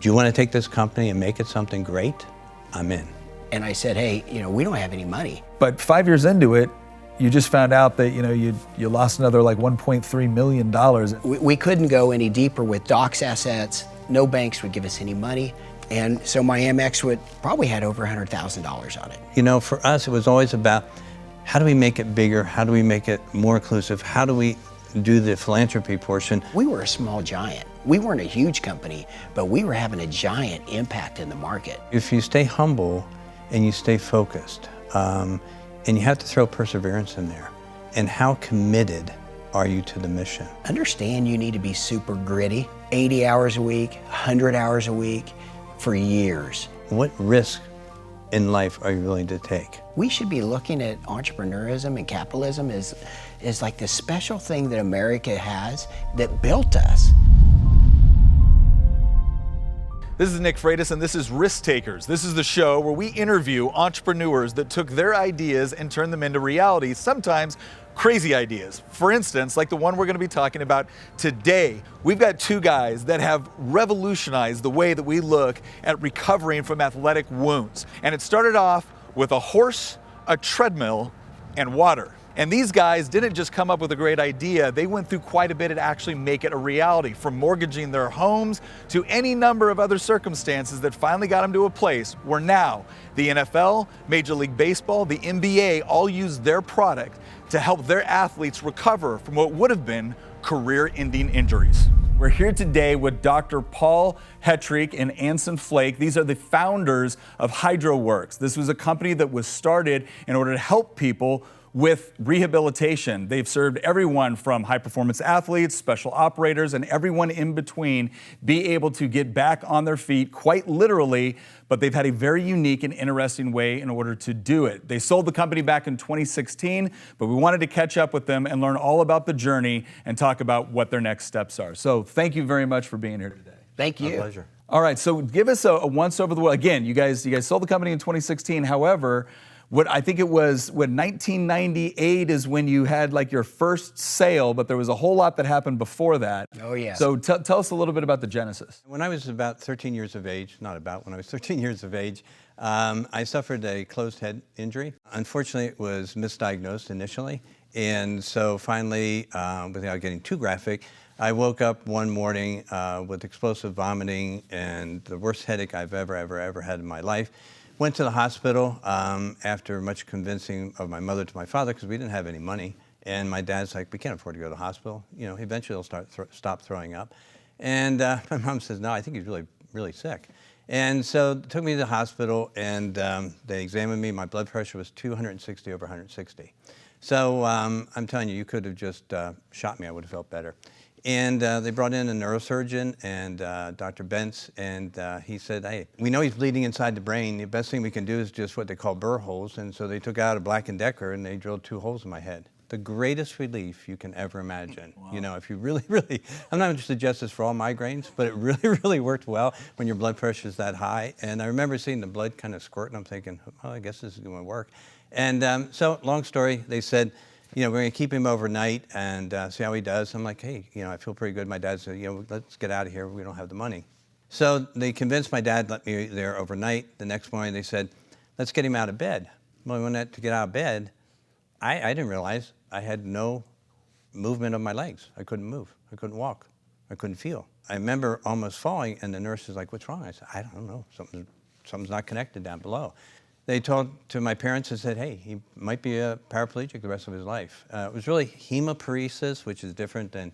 Do you want to take this company and make it something great? I'm in. And I said, hey, we don't have any money. But 5 years into it, you just found out that you lost another like $1.3 million. We couldn't go any deeper with Doc's assets. No banks would give us any money. And so my Amex would probably had over $100,000 on it. For us, it was always about how do we make it bigger? How do we make it more inclusive? How do we do the philanthropy portion? We were a small giant. We weren't a huge company, but we were having a giant impact in the market. If you stay humble and you stay focused, and you have to throw perseverance in there, and how committed are you to the mission? Understand you need to be super gritty, 80 hours a week, 100 hours a week, for years. What risk in life are you willing to take? We should be looking at entrepreneurism and capitalism as like this special thing that America has that built us. This is Nick Freitas, and this is Risk Takers. This is the show where we interview entrepreneurs that took their ideas and turned them into reality, sometimes crazy ideas. For instance, like the one we're going to be talking about today. We've got two guys that have revolutionized the way that we look at recovering from athletic wounds. And it started off with a horse, a treadmill, and water. And these guys didn't just come up with a great idea, they went through quite a bit to actually make it a reality, from mortgaging their homes to any number of other circumstances that finally got them to a place where now the NFL, Major League Baseball, the NBA all use their product to help their athletes recover from what would have been career-ending injuries. We're here today with Dr. Paul Hetrick and Anson Flake. These are the founders of Hydroworx. This was a company that was started in order to help people with rehabilitation. They've served everyone from high-performance athletes, special operators, and everyone in between be able to get back on their feet, quite literally, but they've had a very unique and interesting way in order to do it. They sold the company back in 2016, but we wanted to catch up with them and learn all about the journey and talk about what their next steps are. So thank you very much for being here today. Thank you. My pleasure. All right, so give us a once over the world. Again, you guys sold the company in 2016. However, I think it was 1998 is when you had like your first sale, but there was a whole lot that happened before that. Oh, yeah. So tell us a little bit about the genesis. When I was about 13 years of age, when I was 13 years of age, I suffered a closed head injury. Unfortunately, it was misdiagnosed initially. And so finally, without getting too graphic, I woke up one morning with explosive vomiting and the worst headache I've ever had in my life. Went to the hospital after much convincing of my mother to my father, because we didn't have any money. And my dad's like, we can't afford to go to the hospital. Eventually he'll stop throwing up. And my mom says, no, I think he's really, really sick. And so they took me to the hospital, and they examined me. My blood pressure was 260 over 160. So I'm telling you, you could have just shot me. I would have felt better. And they brought in a neurosurgeon, and Dr. Bentz, and he said, hey, we know he's bleeding inside the brain. The best thing we can do is just what they call burr holes. And so they took out a Black & Decker, and they drilled 2 holes in my head. The greatest relief you can ever imagine. Wow. If you really, I'm not going to suggest this for all migraines, but it really worked well when your blood pressure is that high. And I remember seeing the blood kind of squirt, and I'm thinking, oh, I guess this is going to work. And so, long story, they said, we're going to keep him overnight and see how he does. I'm like, hey, I feel pretty good. My dad said, let's get out of here. We don't have the money. So they convinced my dad to let me there overnight. The next morning they said, let's get him out of bed. Well, when to get out of bed, I didn't realize I had no movement of my legs. I couldn't move. I couldn't walk. I couldn't feel. I remember almost falling, and the nurse was like, what's wrong? I said, I don't know. Something's not connected down below. They told to my parents and said, hey, he might be a paraplegic the rest of his life. It was really hemiparesis, which is different than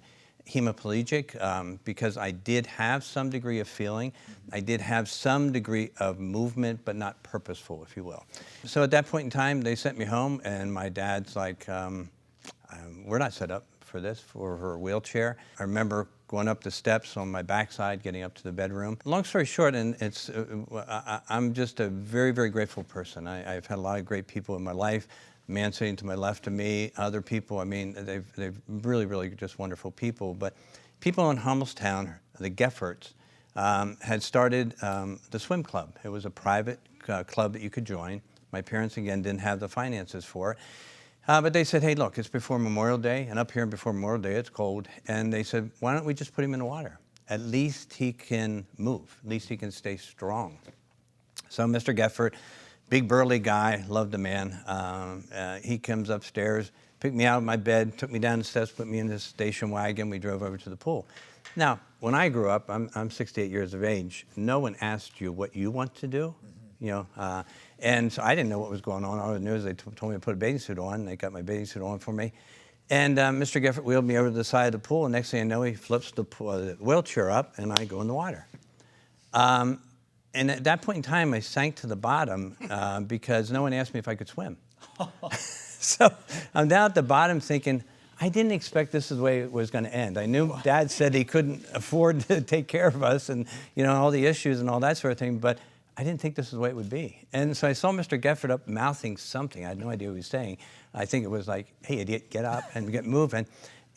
hemiplegic, because I did have some degree of feeling. I did have some degree of movement, but not purposeful, if you will. So at that point in time, they sent me home, and my dad's like, we're not set up for this, for her wheelchair. I remember going up the steps on my backside, getting up to the bedroom. Long story short, and I'm just a very, very grateful person. I've had a lot of great people in my life. Man sitting to my left of me, other people, they've really just wonderful people. But people in Hummelstown, the Geffords, had started the swim club. It was a private club that you could join. My parents, again, didn't have the finances for it. But they said, hey, look, it's before Memorial Day, and up here before Memorial Day, it's cold. And they said, why don't we just put him in the water? at least he can move. At least he can stay strong. So Mr. Geffert, big burly guy, loved the man. He comes upstairs, picked me out of my bed, took me down the steps, put me in his station wagon. We drove over to the pool. Now, when I grew up, I'm 68 years of age. No one asked you what you want to do, and so I didn't know what was going on. All I knew is they told me to put a bathing suit on. They got my bathing suit on for me. And Mr. Geffert wheeled me over to the side of the pool, and next thing I know, he flips the wheelchair up, and I go in the water. And at that point in time, I sank to the bottom because no one asked me if I could swim. So I'm down at the bottom thinking, I didn't expect this is the way it was going to end. I knew Dad said he couldn't afford to take care of us and, all the issues and all that sort of thing, but I didn't think this is the way it would be. And so I saw Mr. Geffert up mouthing something. I had no idea what he was saying. I think it was like, hey, idiot, get up and get moving.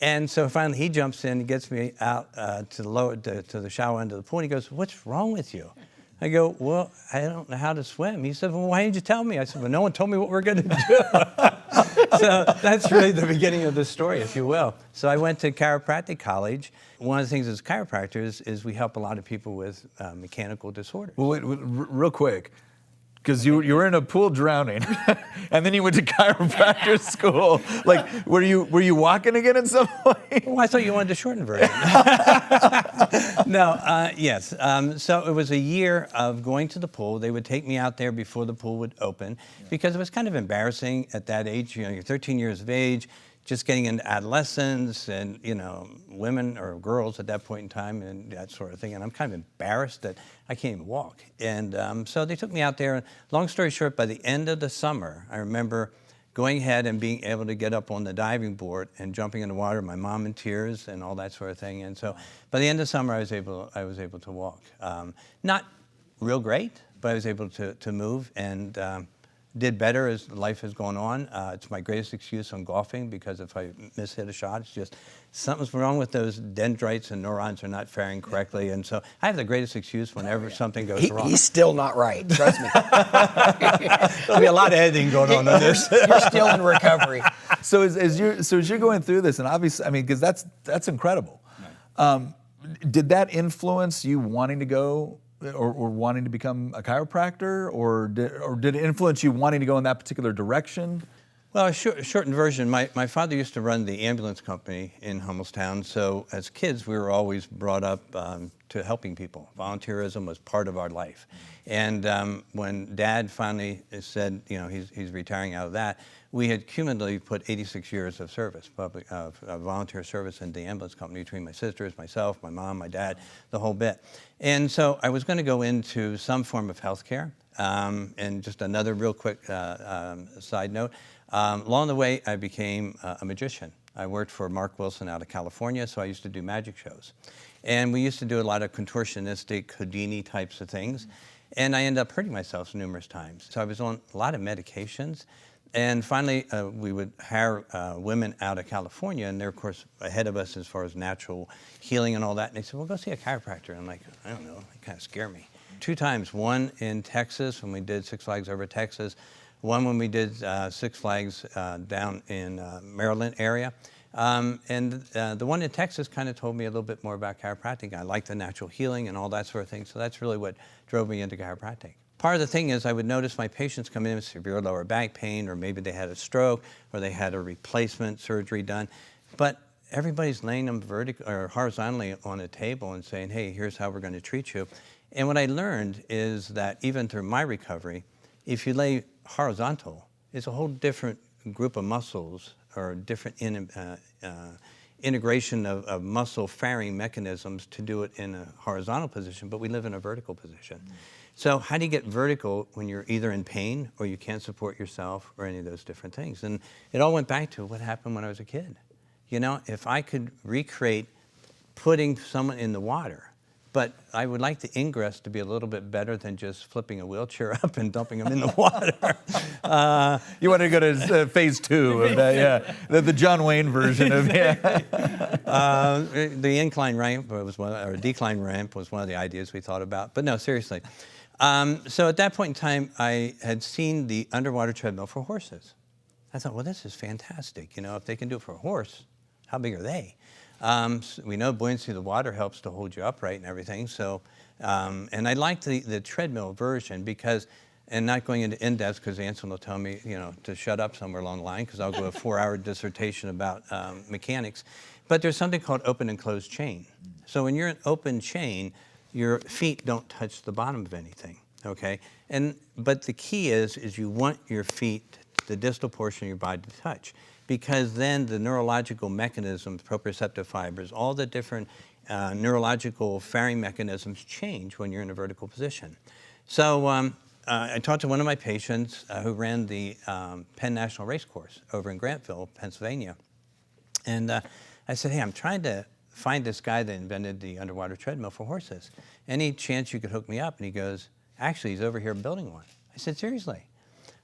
And so finally he jumps in and gets me out to the shower end of the pool, and he goes, what's wrong with you? I go, well, I don't know how to swim. He said, well, why didn't you tell me? I said, well, no one told me what we're going to do. So that's really the beginning of the story, if you will. So I went to chiropractic college. One of the things as chiropractors is we help a lot of people with mechanical disorders. Well, wait, real quick, because you were in a pool drowning, and then you went to chiropractor school. Like, were you walking again at some point? Well, I thought you wanted the shortened version. No, yes. So it was a year of going to the pool. They would take me out there before the pool would open because it was kind of embarrassing at that age. You're 13 years of age, just getting into adolescence and, women or girls at that point in time and that sort of thing. And I'm kind of embarrassed that I can't even walk. And so they took me out there. And long story short, by the end of the summer, I remember going ahead and being able to get up on the diving board and jumping in the water, my mom in tears and all that sort of thing. And so by the end of summer, I was able to walk. Not real great, but I was able to move and did better as life has gone on. It's my greatest excuse on golfing because if I hit a shot, it's just something's wrong with those dendrites and neurons are not firing correctly. And so I have the greatest excuse whenever something goes wrong. He's still not right, trust me. There'll be a lot of editing going on this. You're still in recovery. So as you're going through this, and obviously, I mean, because that's incredible. Did that influence you wanting to go or wanting to become a chiropractor, or did it influence you wanting to go in that particular direction? Well, a shortened version, my father used to run the ambulance company in Hummelstown, so as kids we were always brought up to helping people. Volunteerism was part of our life. And when Dad finally said, he's retiring out of that, we had cumulatively put 86 years of service, volunteer service in the ambulance company between my sisters, myself, my mom, my dad, the whole bit. And so I was going to go into some form of healthcare. And just another real quick side note, along the way I became a magician. I worked for Mark Wilson out of California, so I used to do magic shows. And we used to do a lot of contortionistic Houdini types of things. And I ended up hurting myself numerous times. So I was on a lot of medications. And finally, we would hire women out of California, and they're, of course, ahead of us as far as natural healing and all that. And they said, well, go see a chiropractor. And I'm like, I don't know, it kind of scared me. 2 times, one in Texas when we did Six Flags over Texas, one when we did Six Flags down in Maryland area. And the one in Texas kind of told me a little bit more about chiropractic. I like the natural healing and all that sort of thing, so that's really what drove me into chiropractic. Part of the thing is I would notice my patients come in with severe lower back pain, or maybe they had a stroke, or they had a replacement surgery done, but everybody's laying them vertically or horizontally on a table and saying, hey, here's how we're going to treat you. And what I learned is that even through my recovery, if you lay horizontal, it's a whole different group of muscles or different integration of muscle firing mechanisms to do it in a horizontal position, but we live in a vertical position. So how do you get vertical when you're either in pain or you can't support yourself or any of those different things? And it all went back to what happened when I was a kid. If I could recreate putting someone in the water, but I would like the ingress to be a little bit better than just flipping a wheelchair up and dumping them in the water. You want to go to phase 2 of that, yeah. The John Wayne version of, yeah. The incline ramp or decline ramp was one of the ideas we thought about. But no, seriously. So at that point in time, I had seen the underwater treadmill for horses. I thought, well, this is fantastic. If they can do it for a horse, how big are they? We know buoyancy of the water helps to hold you upright and everything. So, and I like the treadmill version because, and not going into in-depth because Anson will tell me, to shut up somewhere along the line because I'll go a 4-hour dissertation about mechanics. But there's something called open and closed chain. So when you're in open chain, your feet don't touch the bottom of anything, okay? But the key is you want your feet, the distal portion of your body to touch, because then the neurological mechanisms, proprioceptive fibers, all the different neurological firing mechanisms change when you're in a vertical position. So I talked to one of my patients who ran the Penn National Race Course over in Grantville, Pennsylvania. And I said, hey, I'm trying to find this guy that invented the underwater treadmill for horses. Any chance you could hook me up? And he goes, actually, he's over here building one. I said, seriously?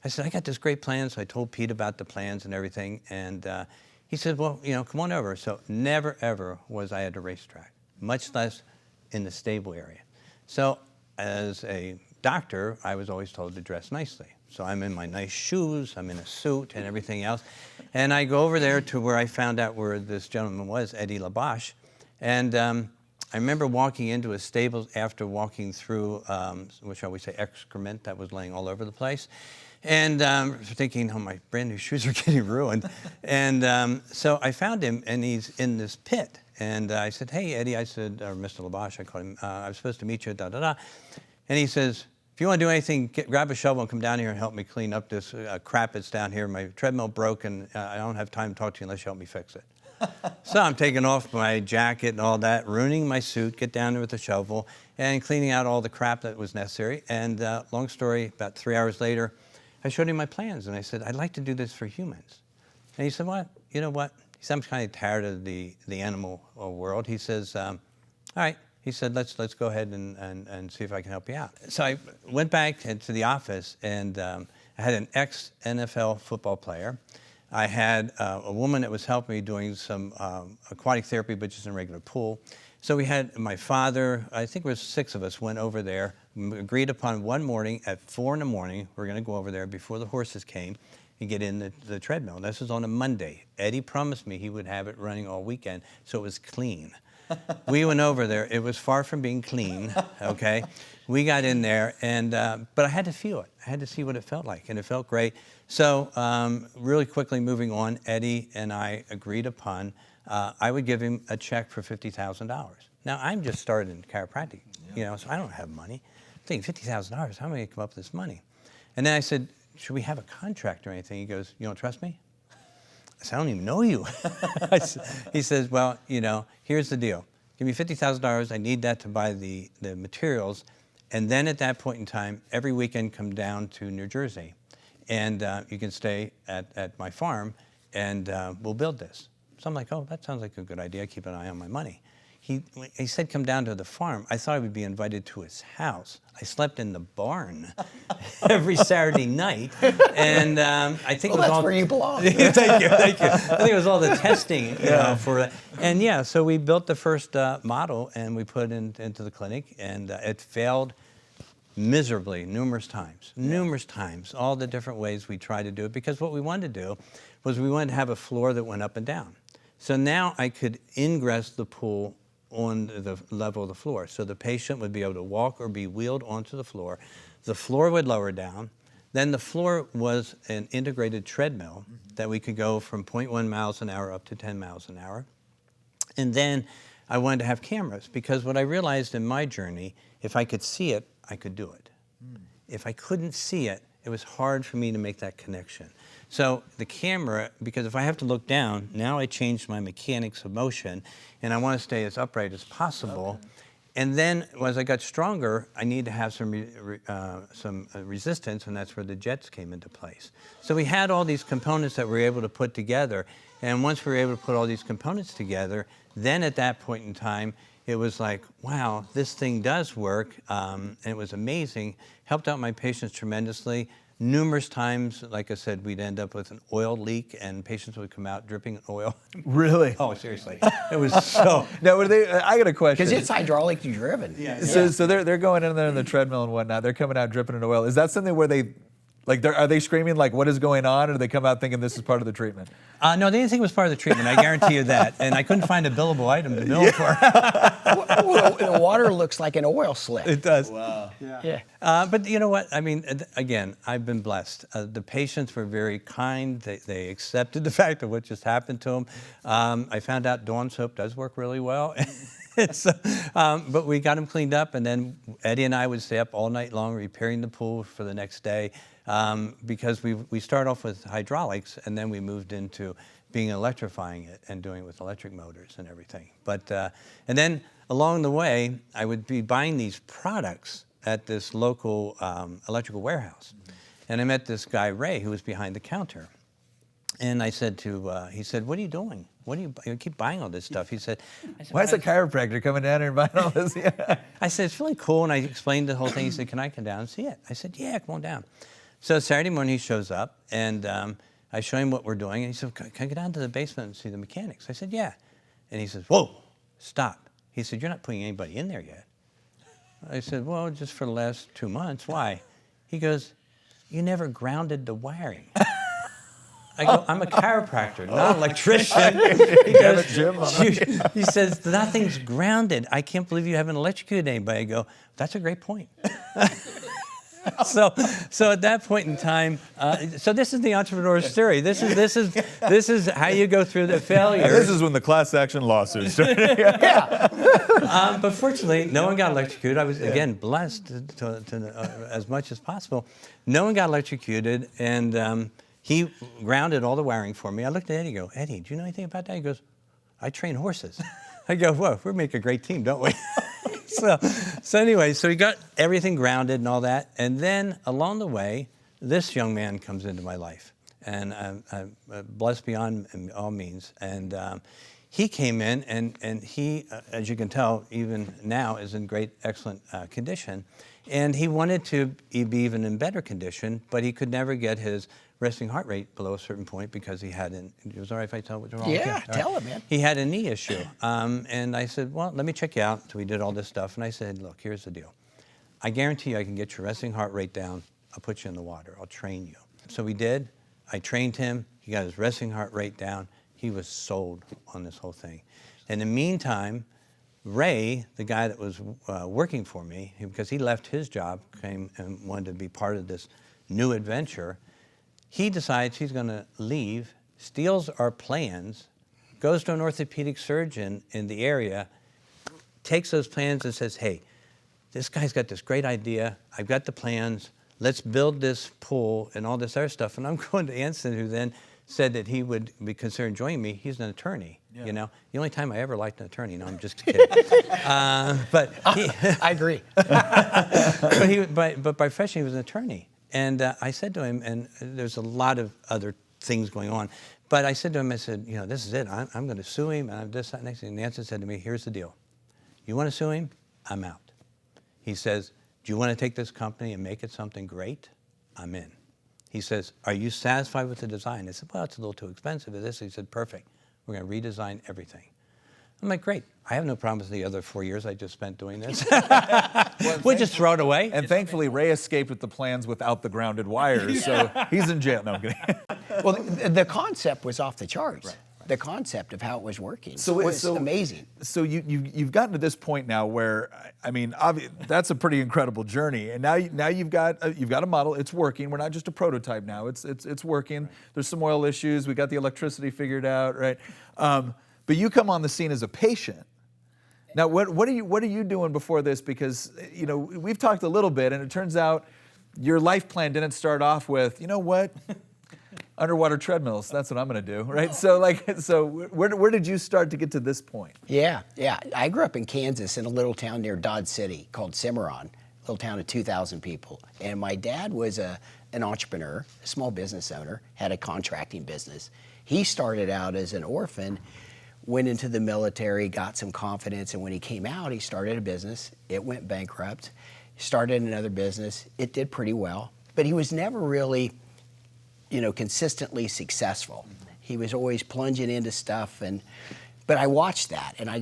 I said, I got this great plan. So I told Pete about the plans and everything. And he said, well, come on over. So never, ever was I at a racetrack, much less in the stable area. So as a doctor, I was always told to dress nicely. So I'm in my nice shoes, I'm in a suit and everything else. And I go over there to where I found out where this gentleman was, Eddie Laboche. And I remember walking into his stables after walking through, what shall we say, excrement that was laying all over the place. And thinking, oh, my brand new shoes are getting ruined. And so I found him, and he's in this pit. And I said, hey, Eddie, I said, or Mr. Laboche, I called him, I was supposed to meet you, da-da-da. And he says, if you want to do anything, grab a shovel and come down here and help me clean up this crap that's down here. My treadmill broke, and I don't have time to talk to you unless you help me fix it. So I'm taking off my jacket and all that, ruining my suit, get down there with the shovel, and cleaning out all the crap that was necessary. And long story, about 3 hours later, I showed him my plans, and I said, I'd like to do this for humans. And he said, what? You know what? He said, I'm kind of tired of the animal world. He says, all right. He said, let's go ahead and see if I can help you out. So I went back to the office, and I had an ex-NFL football player. I had a woman that was helping me doing some aquatic therapy, but just in a regular pool. So we had my father, I think it was 6 of us, went over there, agreed upon one morning at 4 in the morning, we're going to go over there before the horses came and get in the treadmill. This was on a Monday. Eddie promised me he would have it running all weekend, so it was clean. We went over there. It was far from being clean, okay? We got in there, and but I had to feel it. I had to see what it felt like, and it felt great. So really quickly moving on, Eddie and I agreed upon I would give him a check for $50,000. Now, I'm just starting chiropractic, so I don't have money. I'm thinking, $50,000, how am I going to come up with this money? And then I said, should we have a contract or anything? He goes, you don't trust me? I said, I don't even know you. He says, well, here's the deal. Give me $50,000. I need that to buy the materials. And then at that point in time, every weekend come down to New Jersey. And you can stay at my farm, and we'll build this. So I'm like, oh, that sounds like a good idea. Keep an eye on my money. He said, come down to the farm. I thought I would be invited to his house. I slept in the barn every Saturday night. And I think it was that's all... where you belong. Thank you. I think it was all the testing for that. And so we built the first model, and we put it into the clinic, and it failed miserably numerous times, all the different ways we tried to do it, because what we wanted to do was we wanted to have a floor that went up and down. So now I could ingress the pool on the level of the floor. So the patient would be able to walk or be wheeled onto the floor. The floor would lower down. Then the floor was an integrated treadmill that we could go from 0.1 miles an hour up to 10 miles an hour. And then I wanted to have cameras, because what I realized in my journey, if I could see it, I could do it. If I couldn't see it, it was hard for me to make that connection. So the camera, because if I have to look down, now I changed my mechanics of motion, and I want to stay as upright as possible. Okay. And then as I got stronger, I need to have some resistance, and that's where the jets came into place. So we had all these components that we were able to put together, and once we were able to put all these components together, then at that point in time, it was like, wow, this thing does work, and it was amazing. Helped out my patients tremendously. Numerous times, like I said, we'd end up with an oil leak, and patients would come out dripping oil. Really? Oh, seriously. It was so... Now, I got a question. Because it's hydraulically driven. So they're going in there in the treadmill and whatnot. They're coming out dripping in oil. Is that something where they Like, are they screaming like, "What is going on?" Or do they come out thinking this is part of the treatment? No, they didn't think it was part of the treatment. I guarantee you that. And I couldn't find a billable item to bill for. Well, the water looks like an oil slick. It does. Wow. Yeah. But you know what? I mean, again, I've been blessed. The patients were very kind. They accepted the fact of what just happened to them. I found out Dawn soap does work really well. But we got them cleaned up, and then Eddie and I would stay up all night long repairing the pool for the next day, because we started off with hydraulics, and then we moved into electrifying it and doing it with electric motors and everything. But and then along the way, I would be buying these products at this local electrical warehouse, and I met this guy Ray who was behind the counter. And I said he said, "What are you doing? What do you keep buying all this stuff?" He said, Why is a chiropractor coming down here and buying all this? Yeah. I said, "It's really cool." And I explained the whole thing. He said, "Can I come down and see it?" I said, "Yeah, come on down." So Saturday morning he shows up, and I show him what we're doing. And he said, "Can I go down to the basement and see the mechanics?" I said, "Yeah." And he says, "Whoa, stop." He said, "You're not putting anybody in there yet." I said, "Well, just for the last 2 months. Why?" He goes, "You never grounded the wiring." I go, "I'm a chiropractor, not an electrician." He says, "Nothing's grounded. I can't believe you haven't electrocuted anybody." I go, "That's a great point." So at that point in time, so this is the entrepreneur's theory. This is how you go through the failure. And this is when the class action lawsuits started. But fortunately, no one got electrocuted. I was, again, blessed to as much as possible. No one got electrocuted, and he grounded all the wiring for me. I looked at Eddie and go, "Eddie, do you know anything about that?" He goes, "I train horses." I go, "Whoa, we make a great team, don't we?" So anyway, so he got everything grounded and all that. And then along the way, this young man comes into my life. And I'm blessed beyond all means. And he came in, and he, as you can tell, even now is in great, excellent condition. And he wanted to be even in better condition, but he could never get his resting heart rate below a certain point because he had it was all right if I tell what's wrong? Yeah, Okay. tell him, man. He had a knee issue. And I said, "Well, let me check you out." So we did all this stuff. And I said, "Look, here's the deal. I guarantee you I can get your resting heart rate down. I'll put you in the water. I'll train you." So we did. I trained him. He got his resting heart rate down. He was sold on this whole thing. In the meantime, Ray, the guy that was working for me, because he left his job, came and wanted to be part of this new adventure, he decides he's going to leave, steals our plans, goes to an orthopedic surgeon in the area, takes those plans and says, "Hey, this guy's got this great idea. I've got the plans. Let's build this pool and all this other stuff." And I'm going to Anson, who then said that he would be considering joining me. He's an attorney, you know. The only time I ever liked an attorney. No, I'm just kidding. But I agree. but by profession, he was an attorney. And I said to him, and there's a lot of other things going on, but I said to him, I said, "You know, this is it. I'm going to sue him, and I'm this, that, next thing." And Nancy said to me, "Here's the deal. You want to sue him? I'm out." He says, "Do you want to take this company and make it something great? I'm in." He says, "Are you satisfied with the design?" I said, "Well, it's a little too expensive for this." He said, "Perfect. We're going to redesign everything." I'm like, "Great. I have no problem with the other 4 years I just spent doing this." We'll just throw it away. And thankfully, Ray escaped with the plans without the grounded wires, so he's in jail. No, I'm kidding. Well, the concept was off the charts. Right. The concept of how it was working was amazing. So you've gotten to this point now where, I mean, that's a pretty incredible journey. And now you've got a model. It's working. We're not just a prototype now. It's working. Right. There's some oil issues. We got the electricity figured out, right? But you come on the scene as a patient. Now, what are you doing before this? Because, you know, we've talked a little bit, and it turns out your life plan didn't start off with, you know what, underwater treadmills. That's what I'm going to do, right? So where did you start to get to this point? Yeah. I grew up in Kansas in a little town near Dodge City called Cimarron, a little town of 2,000 people. And my dad was an entrepreneur, a small business owner, had a contracting business. He started out as an orphan, went into the military, got some confidence, and when he came out, he started a business. It went bankrupt. Started another business. It did pretty well, but he was never really, you know, consistently successful. He was always plunging into stuff, but I watched that, and I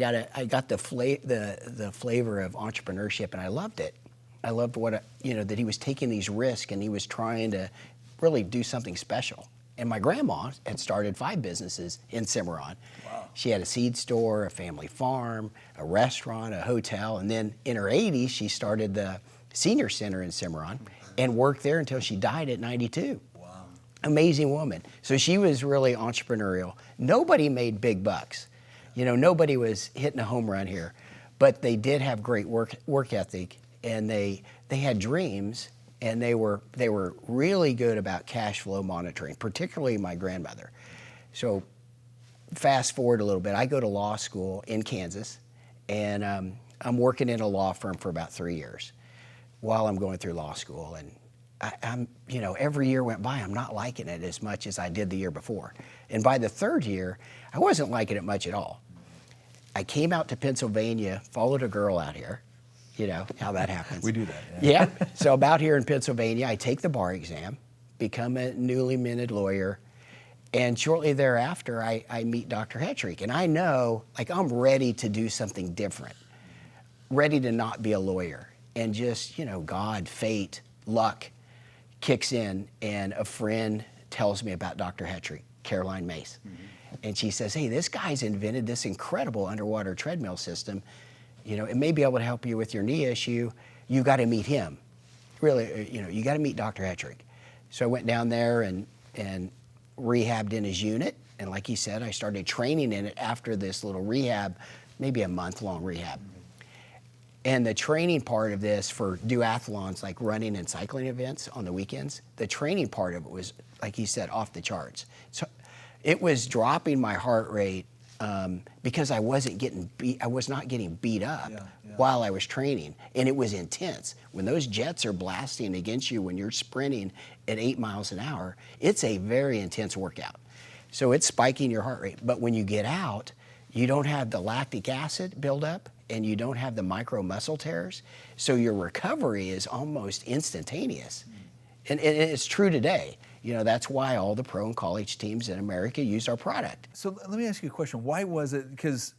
got the flavor of entrepreneurship, and I loved it. I loved that he was taking these risks and he was trying to really do something special. And my grandma had started 5 businesses in Cimarron. Wow. She had a seed store, a family farm, a restaurant, a hotel, and then in her 80s, she started the senior center in Cimarron and worked there until she died at 92. Wow. Amazing woman. So she was really entrepreneurial. Nobody made big bucks. Nobody was hitting a home run here, but they did have great work ethic, and they had dreams, and they were really good about cash flow monitoring, particularly my grandmother. So fast forward a little bit, I go to law school in Kansas, and I'm working in a law firm for about 3 years while I'm going through law school. And I'm every year went by, I'm not liking it as much as I did the year before. And by the 3rd year, I wasn't liking it much at all. I came out to Pennsylvania, followed a girl out here. You know how that happens. We do that. Yeah. So I'm out here in Pennsylvania. I take the bar exam, become a newly minted lawyer, and shortly thereafter, I meet Dr. Hetrick. And I know, I'm ready to do something different, ready to not be a lawyer. And just, God, fate, luck kicks in, and a friend tells me about Dr. Hetrick, Caroline Mace. Mm-hmm. And she says, hey, this guy's invented this incredible underwater treadmill system. It may be able to help you with your knee issue. You got to meet him. Really, you got to meet Dr. Hetrick. So I went down there and rehabbed in his unit. And like he said, I started training in it after this little rehab, maybe a month-long rehab. And the training part of this for duathlons, like running and cycling events on the weekends, the training part of it was, like he said, off the charts. So it was dropping my heart rate because I was not getting beat up while I was training, and it was intense. When those jets are blasting against you when you're sprinting at 8 miles an hour, it's a very intense workout. So it's spiking your heart rate. But when you get out, you don't have the lactic acid buildup, and you don't have the micro muscle tears, so your recovery is almost instantaneous. And it's true today. That's why all the pro and college teams in America use our product. So let me ask you a question. Why was it? Because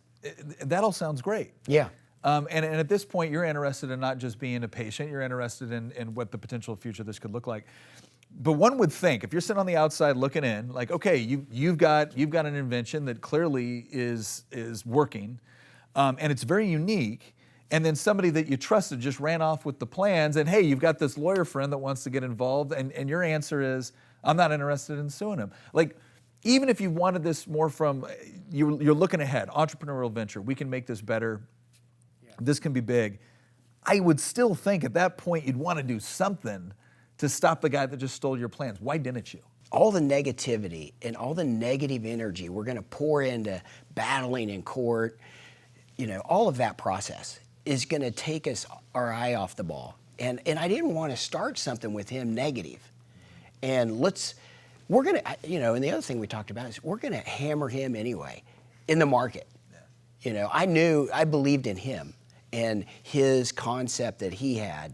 that all sounds great. Yeah. And at this point, you're interested in not just being a patient, you're interested in what the potential future of this could look like. But one would think, if you're sitting on the outside looking in, like, okay, you've got an invention that clearly is working, and it's very unique, and then somebody that you trusted just ran off with the plans, and hey, you've got this lawyer friend that wants to get involved, and your answer is, I'm not interested in suing him. Like, even if you wanted this more from, you're looking ahead, entrepreneurial venture, we can make this better, this can be big, I would still think at that point you'd want to do something to stop the guy that just stole your plans. Why didn't you? All the negativity and all the negative energy we're going to pour into battling in court, all of that process is going to take our eye off the ball. And I didn't want to start something with him negative. And we're going to, and the other thing we talked about is we're going to hammer him anyway in the market. Yeah. I believed in him and his concept that he had.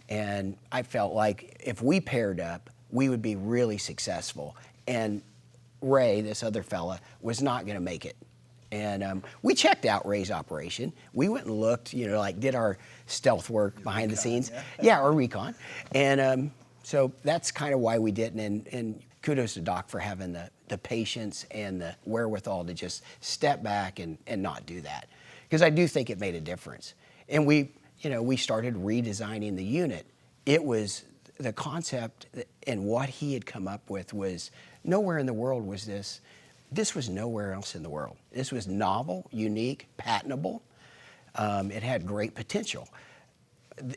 And I felt like if we paired up, we would be really successful. And Ray, this other fella, was not going to make it. And we checked out Ray's operation. We went and looked, did our stealth work behind the scenes. Yeah, our recon. And so that's kind of why we didn't. And kudos to Doc for having the patience and the wherewithal to just step back and not do that. Because I do think it made a difference. And we started redesigning the unit. It was the concept and what he had come up with was nowhere in the world was this. This was nowhere else in the world. This was novel, unique, patentable. It had great potential.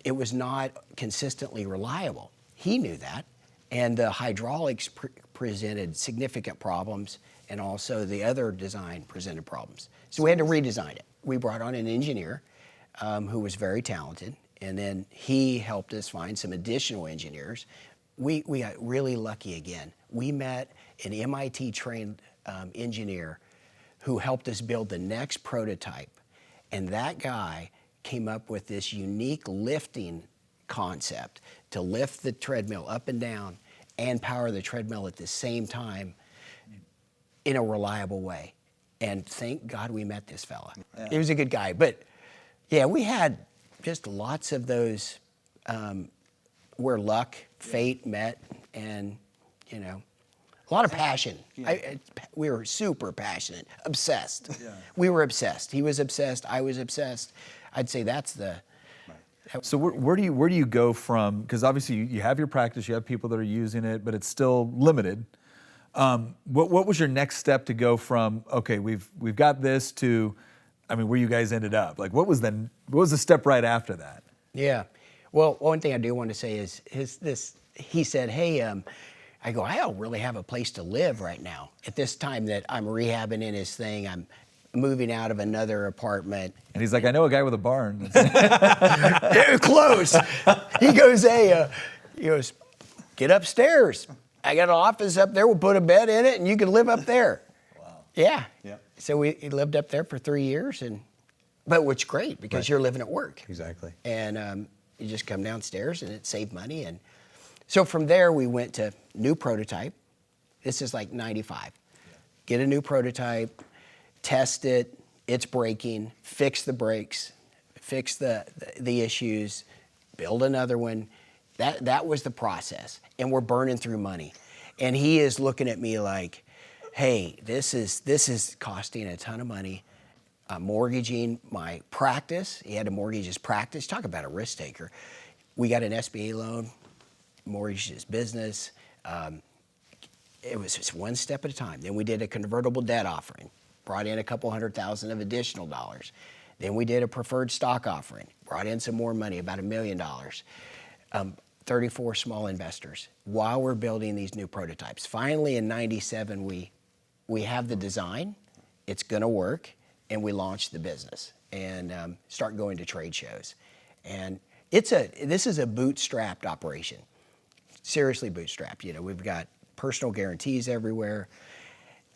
It was not consistently reliable. He knew that. And the hydraulics presented significant problems, and also the other design presented problems. So we had to redesign it. We brought on an engineer who was very talented, and then he helped us find some additional engineers. We got really lucky again. We met an MIT-trained engineer who helped us build the next prototype, and that guy came up with this unique lifting concept to lift the treadmill up and down and power the treadmill at the same time in a reliable way. And thank God we met this fella. Yeah. He was a good guy. But yeah, we had just lots of those where luck, fate met, and a lot of passion. We were super passionate, obsessed. Yeah. We were obsessed. He was obsessed. I was obsessed. I'd say that's the. So where do you go from? Because obviously you have your practice, you have people that are using it, but it's still limited. What was your next step to go from? Okay, we've got this to, where you guys ended up. Like, what was the step right after that? Yeah. Well, one thing I do want to say is he said, hey, I go, I don't really have a place to live right now. At this time that I'm rehabbing in his thing, I'm moving out of another apartment. And he's like, I know a guy with a barn. Close. He goes, hey, get upstairs. I got an office up there. We'll put a bed in it, and you can live up there. Wow. Yeah. Yep. So we lived up there for 3 years, but which is great because you're living at work. Exactly. And you just come downstairs, and it saved money. And so from there, we went to new prototype. This is like 95. Yeah. Get a new prototype, test it, it's breaking, fix the brakes, fix the issues, build another one. That was the process. And we're burning through money. And he is looking at me like, hey, this is costing a ton of money. Mortgaging my practice. He had to mortgage his practice. Talk about a risk taker. We got an SBA loan, mortgaged his business. It was just one step at a time. Then we did a convertible debt offering, brought in a couple $100,000 of additional dollars. Then we did a preferred stock offering, brought in some more money, about $1 million. 34 small investors while we're building these new prototypes. Finally, in 97, we have the design, it's gonna work, and we launch the business and start going to trade shows. And this is a bootstrapped operation, seriously bootstrapped. We've got personal guarantees everywhere,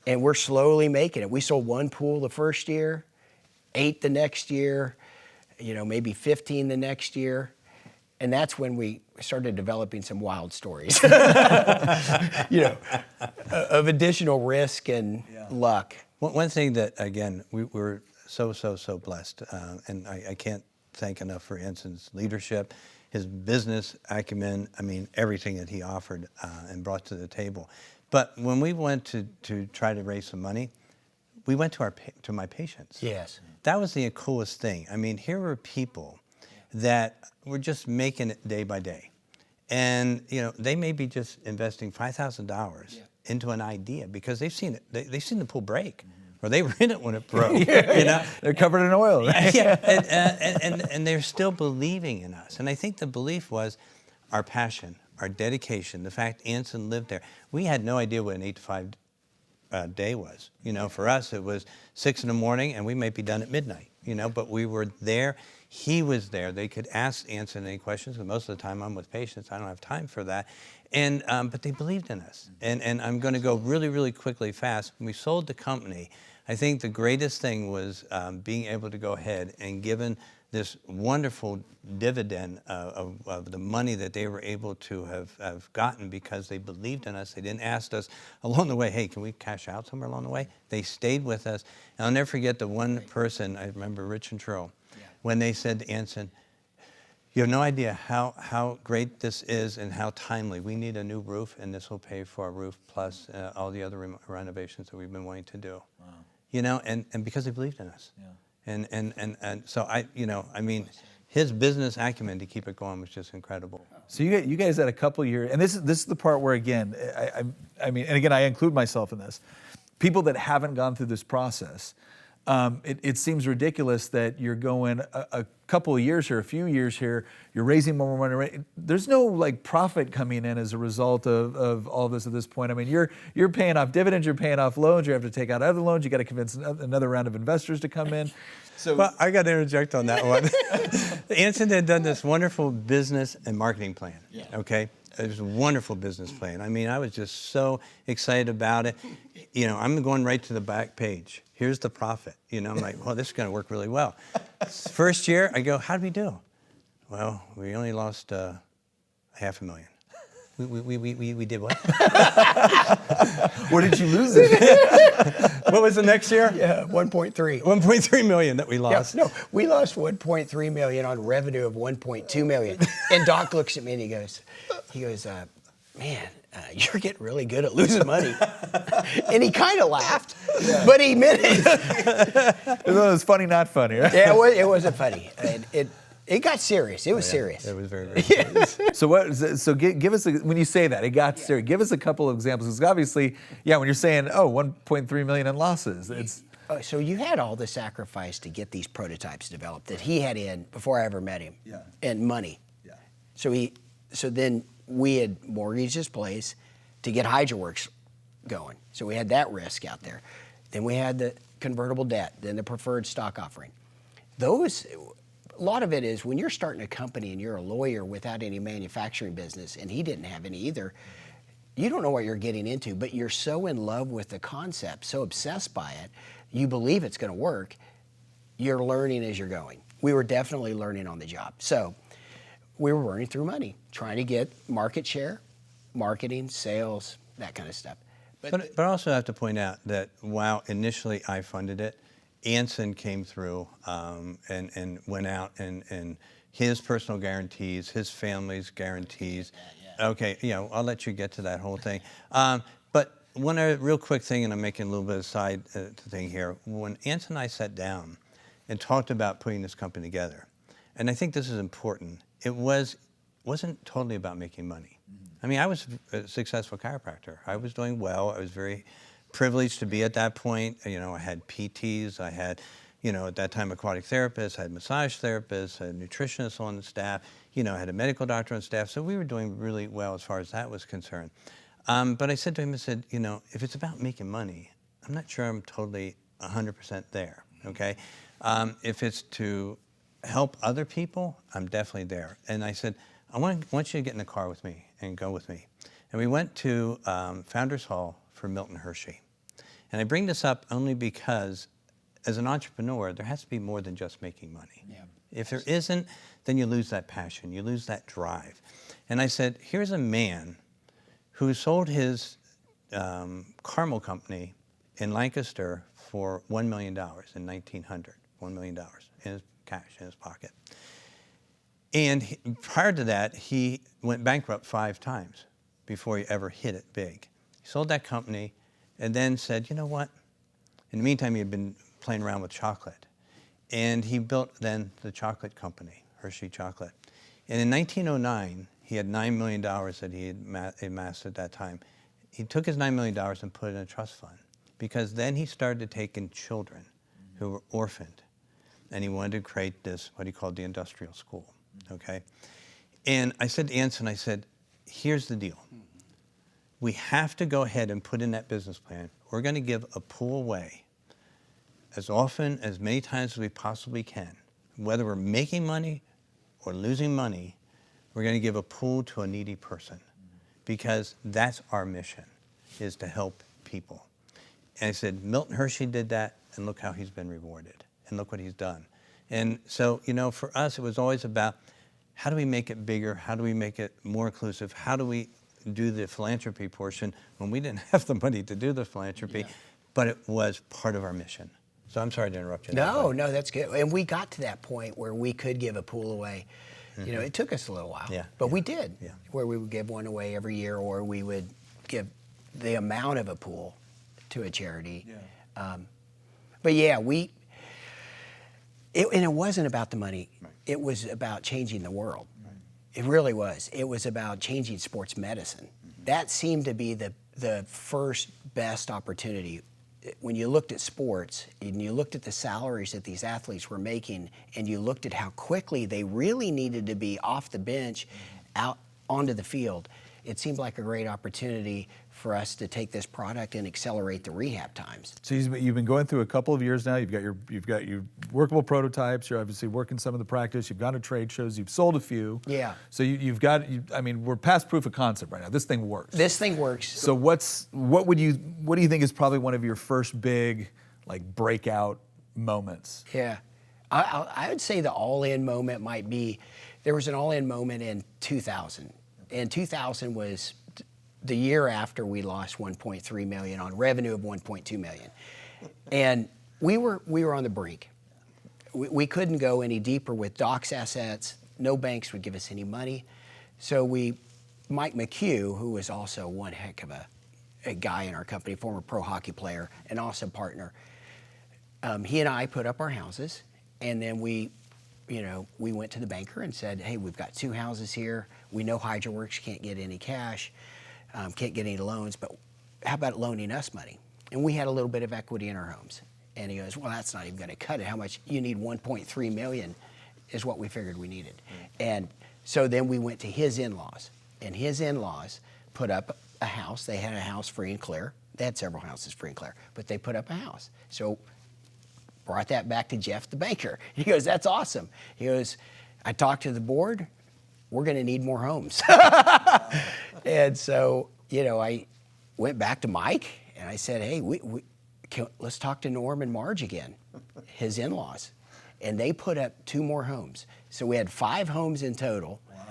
and we're slowly making it. We sold 1 pool the first year, 8 the next year, maybe 15 the next year. And that's when we started developing some wild stories, of additional risk and luck. One thing that, again, we were so blessed, and I can't thank enough for Anson's leadership, his business acumen, everything that he offered and brought to the table. But when we went to try to raise some money, we went to my patients. Yes. That was the coolest thing. Here were people that were just making it day by day. And, they may be just investing $5,000 into an idea because they've seen it. They've seen the pool break, or they were in it when it broke. They're covered in oil. Right? And they're still believing in us. And I think the belief was our passion, our dedication, the fact Anson lived there. We had no idea what an 8 to 5 day was. For us, it was 6 in the morning, and we might be done at midnight. But we were there. He was there. They could ask Anson any questions, and most of the time I'm with patients. I don't have time for that. And but they believed in us. And I'm going to go really, really quickly, fast. When we sold the company, I think the greatest thing was being able to go ahead and given this wonderful dividend of the money that they were able to have gotten because they believed in us. They didn't ask us along the way, hey, can we cash out somewhere along the way? They stayed with us. And I'll never forget the one person, I remember Rich and Trill, when they said to Anson, you have no idea how great this is and how timely. We need a new roof, and this will pay for our roof plus all the other renovations that we've been wanting to do. Wow. And because they believed in us. Yeah. And so his business acumen to keep it going was just incredible. So you guys had a couple years, and this is the part where, again, and again, I include myself in this. People that haven't gone through this process, it seems ridiculous that you're going a couple of years here, a few years here, you're raising more money. There's no profit coming in as a result of all this at this point. You're paying off dividends, you're paying off loans, you have to take out other loans, you got to convince another round of investors to come in. So, well, I got to interject on that one. Anson had done this wonderful business and marketing plan. Yeah. Okay. It was a wonderful business plan. I was just so excited about it. I'm going right to the back page. Here's the profit. I'm like, well, this is going to work really well. First year, I go, how did we do? Well, we only lost $500,000. We did what? Where did you lose it? What was the next year? Yeah, 1.3. 1.3 million that we Yeah, lost. no, we lost 1.3 million on revenue of 1.2 million. And Doc looks at me and he goes, man, you're getting really good at losing money. And he kind of laughed, but he meant it. It was funny, not funny, right? Yeah, it wasn't funny. And it got serious. It was serious. It was very, very serious. So give us, when you say that, it got serious, give us a couple of examples. Because obviously, when you're saying, 1.3 million in losses, it's... So you had all the sacrifice to get these prototypes developed that he had in before I ever met him, and money. Yeah. So then we had mortgaged his place to get Hydroworx going. So we had that risk out there. Then we had the convertible debt, then the preferred stock offering. A lot of it is when you're starting a company and you're a lawyer without any manufacturing business, and he didn't have any either, you don't know what you're getting into, but you're so in love with the concept, so obsessed by it, you believe it's going to work, you're learning as you're going. We were definitely learning on the job. So we were burning through money, trying to get market share, marketing, sales, that kind of stuff. But also I have to point out that while initially I funded it, Anson came through and went out and his personal guarantees, his family's guarantees. Okay, I'll let you get to that whole thing. But one real quick thing, and I'm making a little bit of side thing here. When Anson and I sat down and talked about putting this company together, and I think this is important, it wasn't totally about making money. I mean, I was a successful chiropractor. I was doing well. I was very privileged to be at that point. I had PTs. I had, at that time, aquatic therapists. I had massage therapists. I had nutritionists on the staff. I had a medical doctor on staff. So we were doing really well as far as that was concerned. But I said to him, if it's about making money, I'm not sure I'm totally 100% there, okay? If it's to help other people, I'm definitely there. And I said, I want you to get in the car with me and go with me. And we went to Founders Hall for Milton Hershey. And I bring this up only because as an entrepreneur, there has to be more than just making money. Yeah. If there isn't, then you lose that passion, you lose that drive. And I said, here's a man who sold his caramel company in Lancaster for $1 million in 1900, $1 million in his cash in his pocket. And prior to that, he went bankrupt 5 times before he ever hit it big. He sold that company and then said, you know what? In the meantime, he had been playing around with chocolate. And he built then the chocolate company, Hershey Chocolate. And in 1909, he had $9 million that he had amassed at that time. He took his $9 million and put it in a trust fund because then he started taking children who were orphaned. And he wanted to create this, what he called the industrial school, okay? And I said to Anson, I said, here's the deal. We have to go ahead and put in that business plan. We're going to give a pool away as often, as many times as we possibly can. Whether we're making money or losing money, we're going to give a pool to a needy person because that's our mission, is to help people. And I said, Milton Hershey did that, and look how he's been rewarded, and look what he's done. And so, for us, it was always about how do we make it bigger? How do we make it more inclusive? How do we do the philanthropy portion when we didn't have the money to do the philanthropy, but it was part of our mission. So I'm sorry to interrupt you. No, that's good. And we got to that point where we could give a pool away. Mm-hmm. It took us a little while, but we did, where we would give one away every year, or we would give the amount of a pool to a charity. Yeah. But yeah, and it wasn't about the money. Right. It was about changing the world. Right. It really was. It was about changing sports medicine. Mm-hmm. That seemed to be the first best opportunity. When you looked at sports and you looked at the salaries that these athletes were making and you looked at how quickly they really needed to be off the bench out onto the field, it seemed like a great opportunity for us to take this product and accelerate the rehab times. So you've been going through a couple of years now. You've got your workable prototypes. You're obviously working some of the practice. You've gone to trade shows. You've sold a few. Yeah. So we're past proof of concept right now. This thing works. This thing works. So what do you think is probably one of your first big breakout moments? Yeah, I would say the all-in moment might be, there was an all-in moment in 2000. And 2000 was the year after we lost 1.3 million on revenue of 1.2 million. And we were on the brink. We couldn't go any deeper with Doc's assets. No banks would give us any money. So Mike McHugh, who was also one heck of a guy in our company, former pro hockey player and also partner, he and I put up our houses, and then we went to the banker and said, hey, we've got 2 houses here. We know Hydroworx can't get any cash, can't get any loans, but how about loaning us money? And we had a little bit of equity in our homes. And he goes, well, that's not even going to cut it. How much? You need 1.3 million is what we figured we needed. And so then we went to his in-laws, and his in-laws put up a house. They had a house free and clear. They had several houses free and clear, but they put up a house. So brought that back to Jeff, the banker. He goes, that's awesome. He goes, I talked to the board. We're going to need more homes. And so, I went back to Mike, and I said, hey, let's talk to Norm and Marge again, his in-laws. And they put up 2 more homes. So we had 5 homes in total. Wow.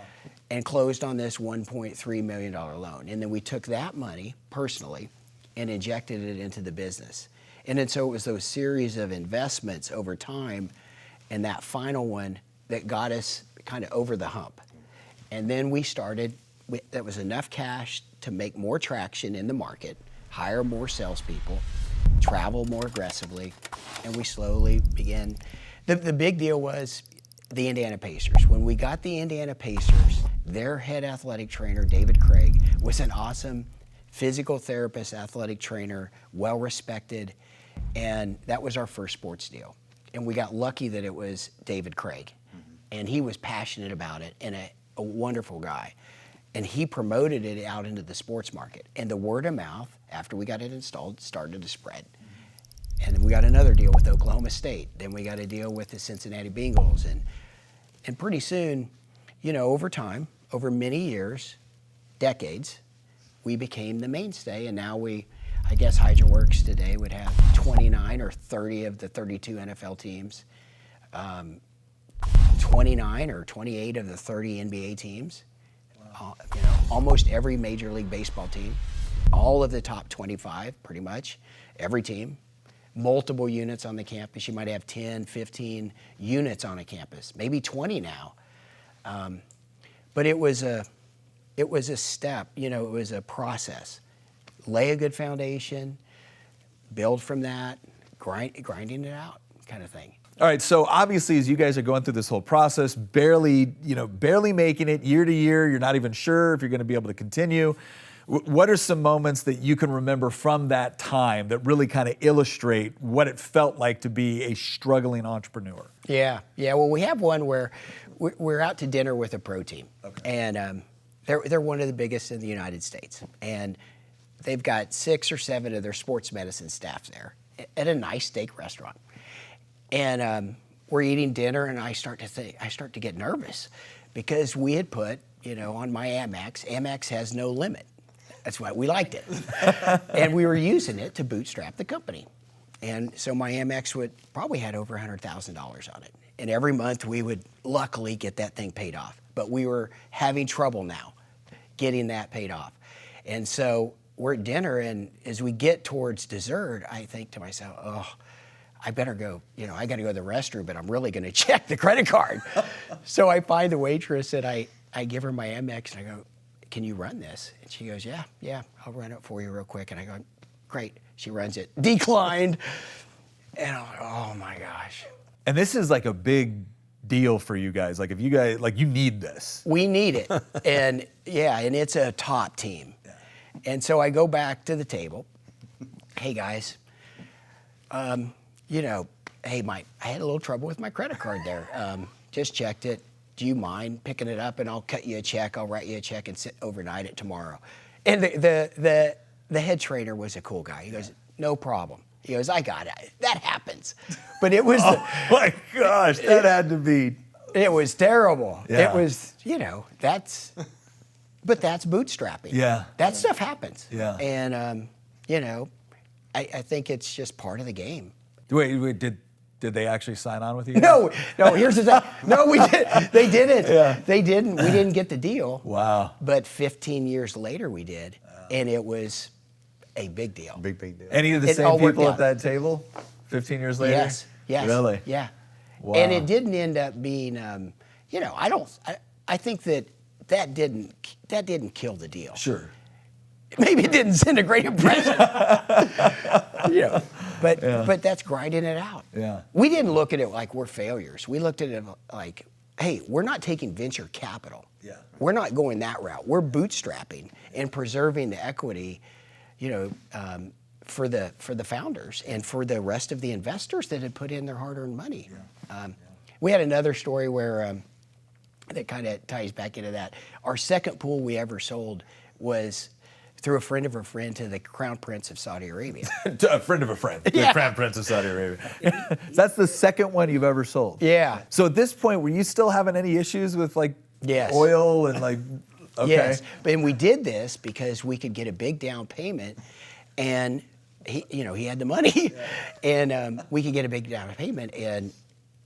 And closed on this $1.3 million loan. And then we took that money personally and injected it into the business. And then so it was those series of investments over time and that final one that got us kind of over the hump. And then we started, that was enough cash to make more traction in the market, hire more salespeople, travel more aggressively, and we slowly began. The big deal was the Indiana Pacers. When we got the Indiana Pacers, their head athletic trainer, David Craig, was an awesome physical therapist, athletic trainer, well-respected, and that was our first sports deal. And we got lucky that it was David Craig, and he was passionate about it and a wonderful guy. And he promoted it out into the sports market. And the word of mouth, after we got it installed, started to spread. And then we got another deal with Oklahoma State. Then we got a deal with the Cincinnati Bengals. And pretty soon, over time, over many years, decades, we became the mainstay. And now I guess Hydroworx today would have 29 or 30 of the 32 NFL teams, 29 or 28 of the 30 NBA teams, almost every Major League Baseball team, all of the top 25, pretty much, every team. Multiple units on the campus. You might have 10, 15 units on a campus, maybe 20 now. But it was a step, it was a process. Lay a good foundation, build from that, grinding it out kind of thing. All right, so obviously as you guys are going through this whole process, barely making it year to year, you're not even sure if you're going to be able to continue. What are some moments that you can remember from that time that really kind of illustrate what it felt like to be a struggling entrepreneur? Yeah. Well, we have one where we're out to dinner with a pro team, okay. And they're one of the biggest in the United States, and they've got 6 or 7 of their sports medicine staff there at a nice steak restaurant, and we're eating dinner, and I start to get nervous because we had put, on my Amex. Amex has no limit. That's why we liked it. And we were using it to bootstrap the company. And so my Amex probably had over $100,000 on it. And every month we would luckily get that thing paid off. But we were having trouble now getting that paid off. And so we're at dinner, and as we get towards dessert, I think to myself, oh, I better go, I got to go to the restroom, but I'm really going to check the credit card. So I find the waitress, and I give her my Amex, and I go, can you run this? And she goes, yeah, I'll run it for you real quick. And I go, great. She runs it. Declined. And I'm like, oh my gosh. And this is like a big deal for you guys. Like if you guys, you need this. We need it. And and it's a top team. Yeah. And so I go back to the table. Hey guys, hey Mike, I had a little trouble with my credit card there. Just checked it. Do you mind picking it up, and I'll cut you a check, I'll write you a check and overnight it tomorrow. And the head trainer was a cool guy. He goes, no problem. He goes, I got it. That happens. But it was oh my gosh, that had to be. It was terrible. Yeah. It was, but that's bootstrapping. Yeah. That stuff happens. Yeah. And, I think it's just part of the game. Wait, Did they actually sign on with you? No, here's the thing. No, we did. They didn't. Yeah. They didn't. We didn't get the deal. Wow. But 15 years later, we did, and it was a big deal. Big deal. Any of the It same all worked people out. at that table 15 years later? Yes. Really? Yeah. Wow. And it didn't end up being, I think that didn't kill the deal. Sure. Maybe it didn't send a great impression. But that's grinding it out. Yeah. We didn't look at it like we're failures. We looked at it like, hey, we're not taking venture capital. Yeah. We're not going that route. We're bootstrapping and preserving the equity, for the founders and for the rest of the investors that had put in their hard-earned money. Yeah. We had another story where that kind of ties back into that. Our second pool we ever sold was through a friend of a friend to the Crown Prince of Saudi Arabia. A friend of a friend. The Crown Prince of Saudi Arabia. That's the second one you've ever sold. Yeah. So at this point, were you still having any issues with like Yes. oil and like, okay. Yes, and we did this because we could get a big down payment, and he had the money, and we could get a big down payment. And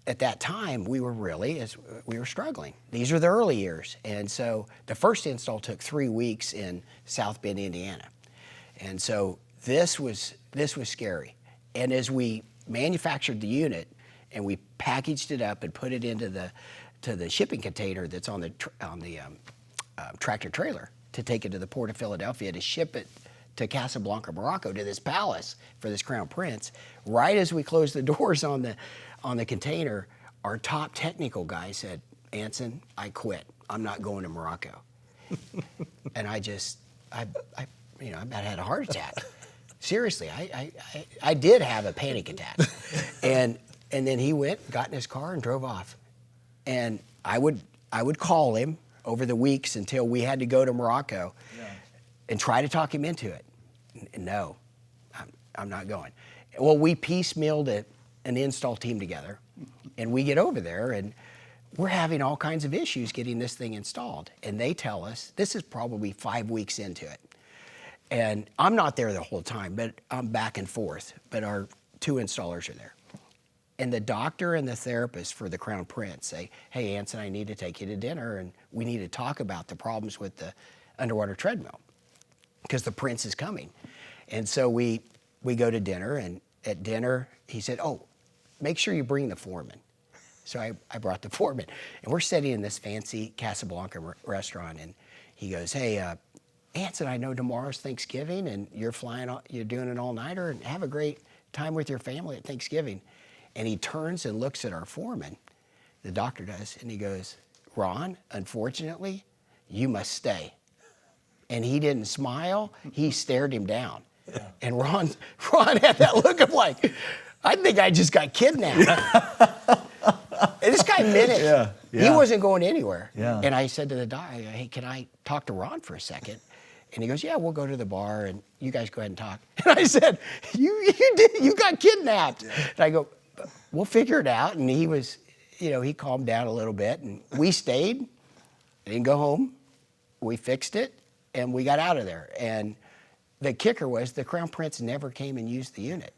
at that time, we were struggling. These were the early years, and so the first install took 3 weeks in South Bend, Indiana, and so this was scary. And as we manufactured the unit and we packaged it up and put it into the shipping container that's on the tractor trailer to take it to the port of Philadelphia to ship it to Casablanca, Morocco, to this palace for this Crown Prince. Right as we closed the doors on the container, our top technical guy said, "Anson, I quit. I'm not going to Morocco." And I about had a heart attack. Seriously, I did have a panic attack. And then he went, got in his car, and drove off. And I would call him over the weeks until we had to go to Morocco and try to talk him into it. No, I'm not going. Well, we piecemealed an install team together, and we get over there, and we're having all kinds of issues getting this thing installed. And they tell us, this is probably 5 weeks into it. And I'm not there the whole time, but I'm back and forth. But our 2 installers are there. And the doctor and the therapist for the Crown Prince say, "Hey, Anson, I need to take you to dinner, and we need to talk about the problems with the underwater treadmill because the Prince is coming." And so we go to dinner, and at dinner, he said, "Oh, make sure you bring the foreman." So I brought the foreman, and we're sitting in this fancy Casablanca restaurant, and he goes, "Hey, Anson, I know tomorrow's Thanksgiving, and you're doing an all-nighter, and have a great time with your family at Thanksgiving." And he turns and looks at our foreman, the doctor does, and he goes, "Ron, unfortunately, you must stay." And he didn't smile, he stared him down. Yeah. And Ron had that look of like, I think I just got kidnapped. And this guy meant it. Yeah. He wasn't going anywhere. Yeah. And I said to the doc, "Hey, can I talk to Ron for a second?" And he goes, "Yeah, we'll go to the bar and you guys go ahead and talk." And I said, you got kidnapped. Yeah. And I go, "We'll figure it out." And he was, he calmed down a little bit, and we stayed, didn't go home. We fixed it, and we got out of there. And the kicker was the Crown Prince never came and used the unit.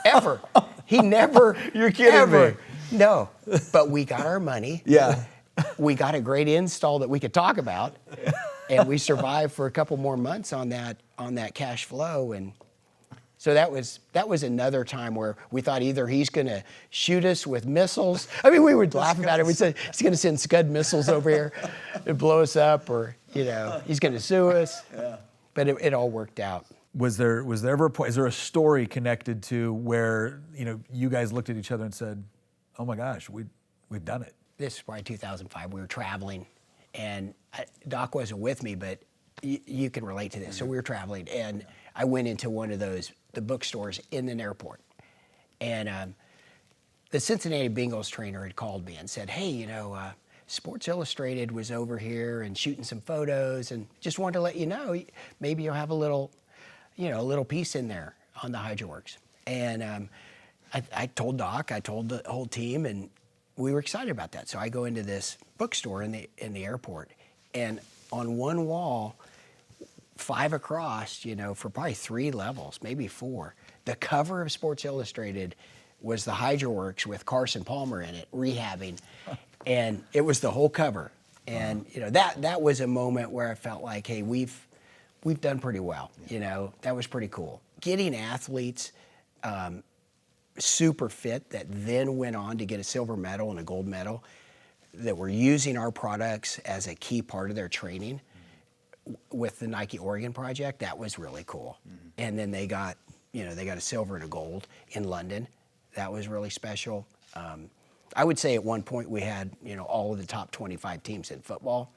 Ever. He never. You're kidding ever. me. No. But we got our money. Yeah. We got a great install that we could talk about. And we survived for a couple more months on that cash flow. And so that was another time where we thought either he's going to shoot us with missiles. I mean, we would laugh about it. We said he's going to send Scud missiles over here and blow us up, or he's going to sue us. Yeah. But it all worked out. Was there ever a point? Is there a story connected to where you guys looked at each other and said, "Oh my gosh, we've done it"? This is probably 2005. We were traveling, and Doc wasn't with me, but you can relate to this. So we were traveling, and I went into one of the bookstores in an airport, and the Cincinnati Bengals trainer had called me and said, "Hey, Sports Illustrated was over here and shooting some photos, and just wanted to let you know, maybe you'll have a little piece in there on the Hydroworx." And I told Doc, I told the whole team, and we were excited about that. So I go into this bookstore in the airport, and on one wall, 5 across, for probably 3 levels, maybe 4, the cover of Sports Illustrated was the Hydroworx with Carson Palmer in it, rehabbing, and it was the whole cover. And you know, that was a moment where I felt like, hey, we've done pretty well. You know, that was pretty cool. Getting athletes super fit that then went on to get a silver medal and a gold medal, that were using our products as a key part of their training with the Nike Oregon project, that was really cool. And then they got a silver and a gold in London. That was really special. I would say at one point we had, you know, all of the top 25 teams in football.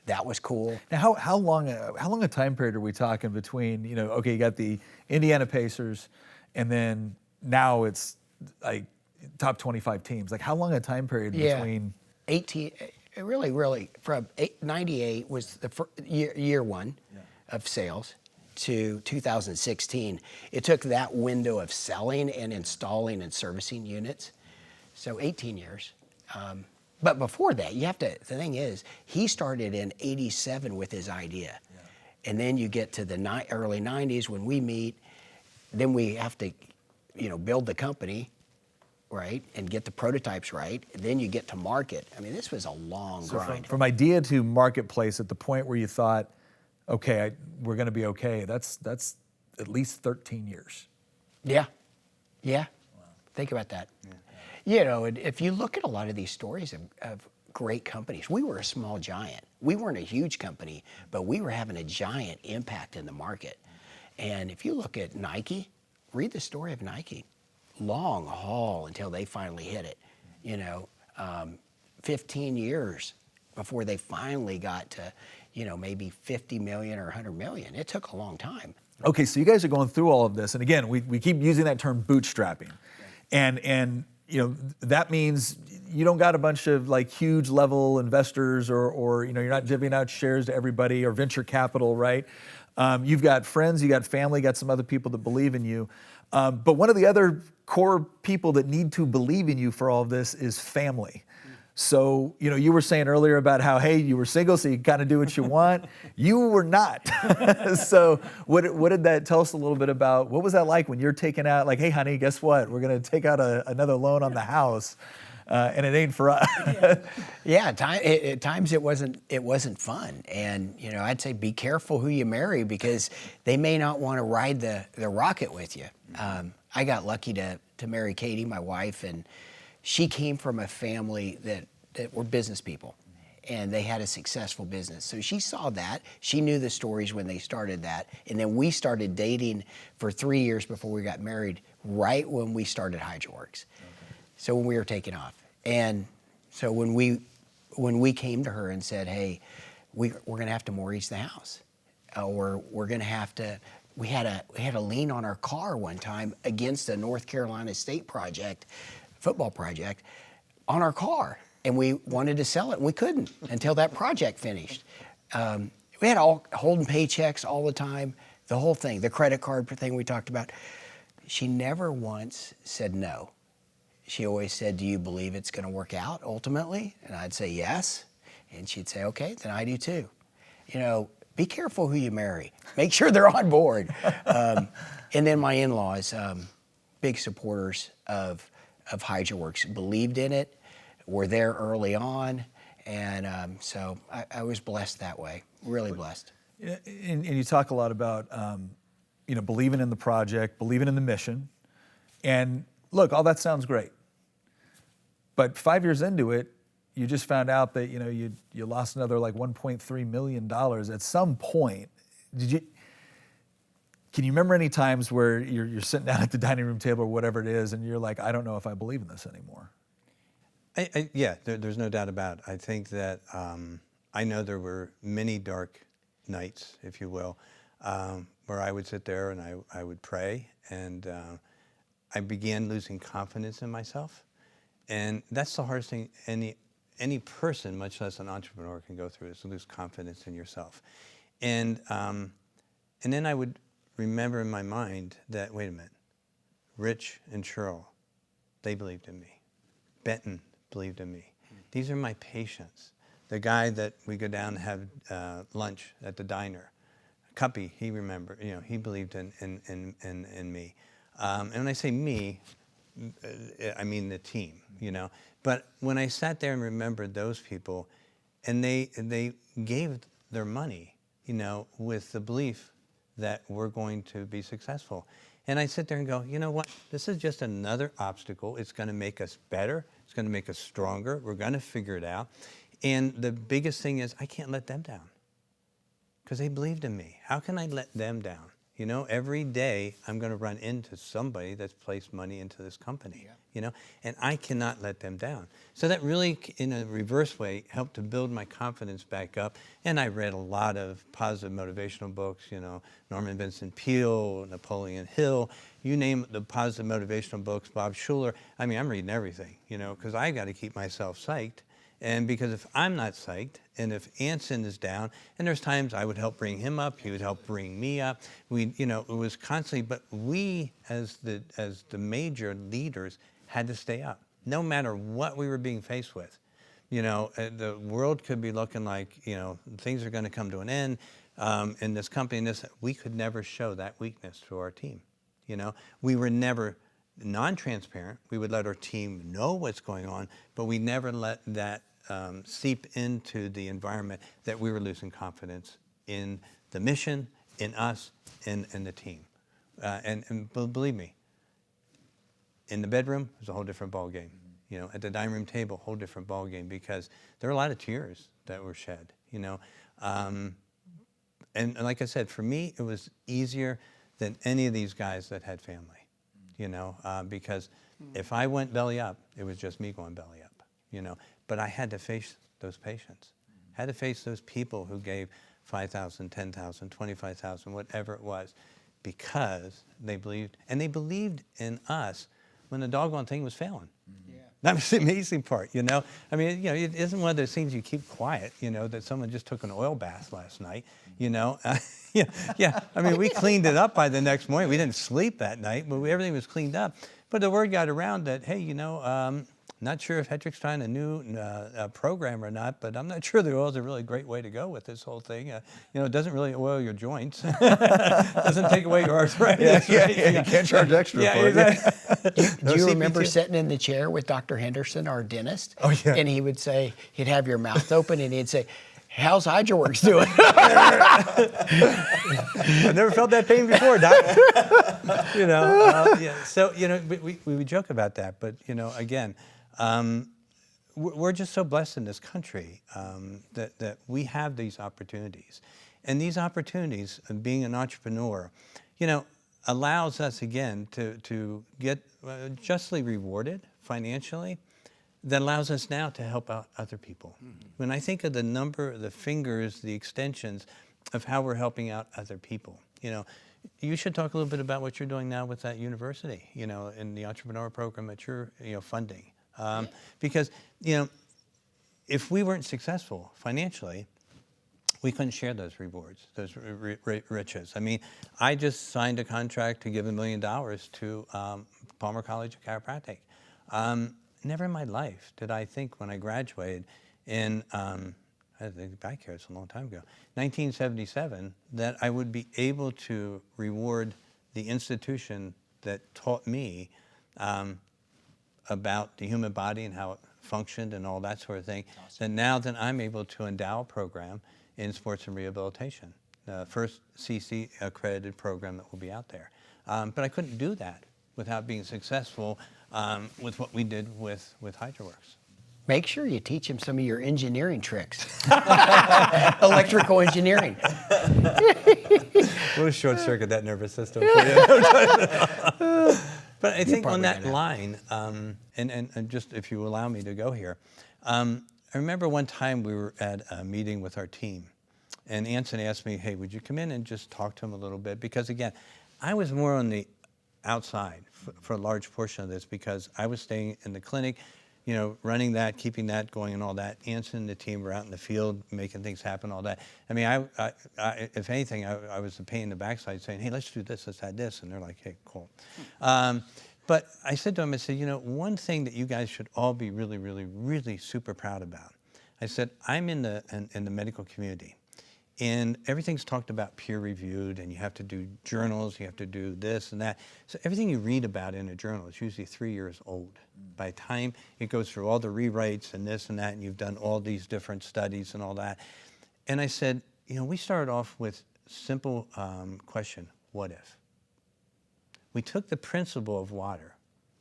That was cool. Now, how long a time period are we talking between, you know, okay, you got the Indiana Pacers, and then now it's like top 25 teams. Like, how long a time period between? 18, really, from 98 was the year one of sales to 2016. It took that window of selling and installing and servicing units. So 18 years. But before that, the thing is, he started in 87 with his idea. And then you get to the early 90s when we meet, then we have to, you know, build the company, right, and get the prototypes right, and then you get to market. I mean, this was a long grind. From idea to marketplace, at the point where you thought, okay, we're going to be okay, that's at least 13 years. Yeah. Wow. Think about that. You know, if you look at a lot of these stories of great companies, we were a small giant. We weren't a huge company, but we were having a giant impact in the market. And if you look at Nike, read the story of Nike. Long haul until they finally hit it. You know, 15 years before they finally got to, you know, maybe 50 million or 100 million. It took a long time. Okay, so you guys are going through all of this, and again, we keep using that term bootstrapping, and you know, that means you don't got a bunch of like huge level investors, or you know, you're not divvying out shares to everybody, or venture capital, right? You've got friends, you got family, got some other people that believe in you. But one of the other core people that need to believe in you for all of this is family. So, you know, you were saying earlier about how, hey, you were single, so you kind of do what you want. You were not. So what did that tell us a little bit about? What was that like when you're taking out, like, hey, honey, guess what? We're going to take out another loan on the house, and it ain't for us. Yeah, at times it wasn't fun. And, you know, I'd say be careful who you marry, because they may not want to ride the rocket with you. I got lucky to marry Katie, my wife, and she came from a family that were business people, and they had a successful business. So she saw that. She knew the stories when they started that. And then we started dating for 3 years before we got married, right when we started Hydroworx. So when we were taking off. And so when we came to her and said, hey, we're going to have to mortgage the house, or we're going to have to, we had a lien on our car one time against a North Carolina State project, football project, on our car. And we wanted to sell it, and we couldn't until that project finished. We had all holding paychecks all the time, the whole thing, the credit card thing we talked about. She never once said no. She always said, do you believe it's going to work out ultimately? And I'd say yes. And she'd say, okay, then I do too. You know, be careful who you marry. Make sure they're on board. And then my in-laws, big supporters of Hydroworx, believed in it, were there early on. And so I was blessed that way, really blessed. And you talk a lot about, you know, believing in the project, believing in the mission. And look, all that sounds great. But 5 years into it, you just found out that, you know, you lost another like $1.3 million. At some point, can you remember any times where you're sitting down at the dining room table or whatever it is, and you're like, I don't know if I believe in this anymore? Yeah, there's no doubt about it. I think that I know there were many dark nights, if you will, where I would sit there and I would pray, and I began losing confidence in myself. And that's the hardest thing any person, much less an entrepreneur, can go through, is to lose confidence in yourself. And then I would remember in my mind that, wait a minute, Rich and Cheryl, they believed in me. Benton believed in me. These are my patients. The guy that we go down and have lunch at the diner, Cuppy, he remembered, you know, he believed in me. And when I say me, I mean the team, you know. But when I sat there and remembered those people, and they gave their money, you know, with the belief that we're going to be successful. And I sit there and go, you know what? This is just another obstacle. It's going to make us better. It's going to make us stronger. We're going to figure it out. And the biggest thing is I can't let them down because they believed in me. How can I let them down? You know, every day I'm going to run into somebody that's placed money into this company, you know, and I cannot let them down. So that really, in a reverse way, helped to build my confidence back up. And I read a lot of positive motivational books, you know, Norman Vincent Peale, Napoleon Hill, you name the positive motivational books, Bob Schuller. I mean, I'm reading everything, you know, because I got to keep myself psyched. And because if I'm not psyched, and if Anson is down, and there's times I would help bring him up, he would help bring me up. We, you know, it was constantly, but we as the major leaders had to stay up, no matter what we were being faced with. You know, the world could be looking like, you know, things are going to come to an end in this company, and this, we could never show that weakness to our team. You know, we were never non-transparent. We would let our team know what's going on, but we never let that seep into the environment that we were losing confidence in the mission, in us, and the team. And believe me, in the bedroom, it was a whole different ball game. You know, at the dining room table, a whole different ball game because there were a lot of tears that were shed. You know, and like I said, for me, it was easier than any of these guys that had family. You know, because if I went belly up, it was just me going belly up. You know, but I had to face those patients, had to face those people who gave 5,000, 10,000, 25,000, whatever it was, because they believed, and they believed in us when the doggone thing was failing. Yeah. That was the amazing part, you know? I mean, you know, it isn't one of those things you keep quiet, you know, that someone just took an oil bath last night, you know? Yeah. I mean, we cleaned it up by the next morning. We didn't sleep that night, but everything was cleaned up. But the word got around that, hey, you know, not sure if Hetrick's trying a new program or not, but I'm not sure the oil is a really great way to go with this whole thing. You know, it doesn't really oil your joints. Doesn't take away your arthritis. Yeah. You can't charge extra for it. Exactly. Do you remember sitting in the chair with Dr. Henderson, our dentist? Oh, yeah. And he would say, he'd have your mouth open and he'd say, how's Hydroworx doing? I've never felt that pain before, Doc. You know, yeah. So, you know, we would joke about that, but, you know, again, we're just so blessed in this country that we have these opportunities. And these opportunities of being an entrepreneur, you know, allows us, again, to get justly rewarded financially. That allows us now to help out other people. Mm-hmm. When I think of the number, the fingers, the extensions of how we're helping out other people, you know, you should talk a little bit about what you're doing now with that university, you know, in the entrepreneur program that you're, you know, funding. Because, you know, if we weren't successful financially, we couldn't share those rewards, those riches. I mean, I just signed a contract to give $1 million to Palmer College of Chiropractic. Never in my life did I think when I graduated in, I think back here, it's a long time ago, 1977, that I would be able to reward the institution that taught me about the human body and how it functioned and all that sort of thing. Awesome. That now that I'm able to endow a program in sports and rehabilitation, the first CC accredited program that will be out there. But I couldn't do that without being successful with what we did with Hydroworx. Make sure you teach him some of your engineering tricks. Electrical engineering. We'll short circuit that nervous system for you. But I think on that line, and just if you allow me to go here, I remember one time we were at a meeting with our team, and Anson asked me, hey, would you come in and just talk to him a little bit? Because again, I was more on the outside for a large portion of this because I was staying in the clinic, you know, running that, keeping that going and all that. Anson and the team were out in the field making things happen, all that. I mean, I if anything, I was a pain in the backside saying, hey, let's do this, let's add this. And they're like, hey, cool. But I said to him, I said, you know, one thing that you guys should all be really, really, really super proud about. I said, I'm in the medical community. And everything's talked about peer-reviewed, and you have to do journals, you have to do this and that. So everything you read about in a journal is usually 3 years old. By the time it goes through all the rewrites and this and that, and you've done all these different studies and all that. And I said, you know, we started off with simple question, what if? We took the principle of water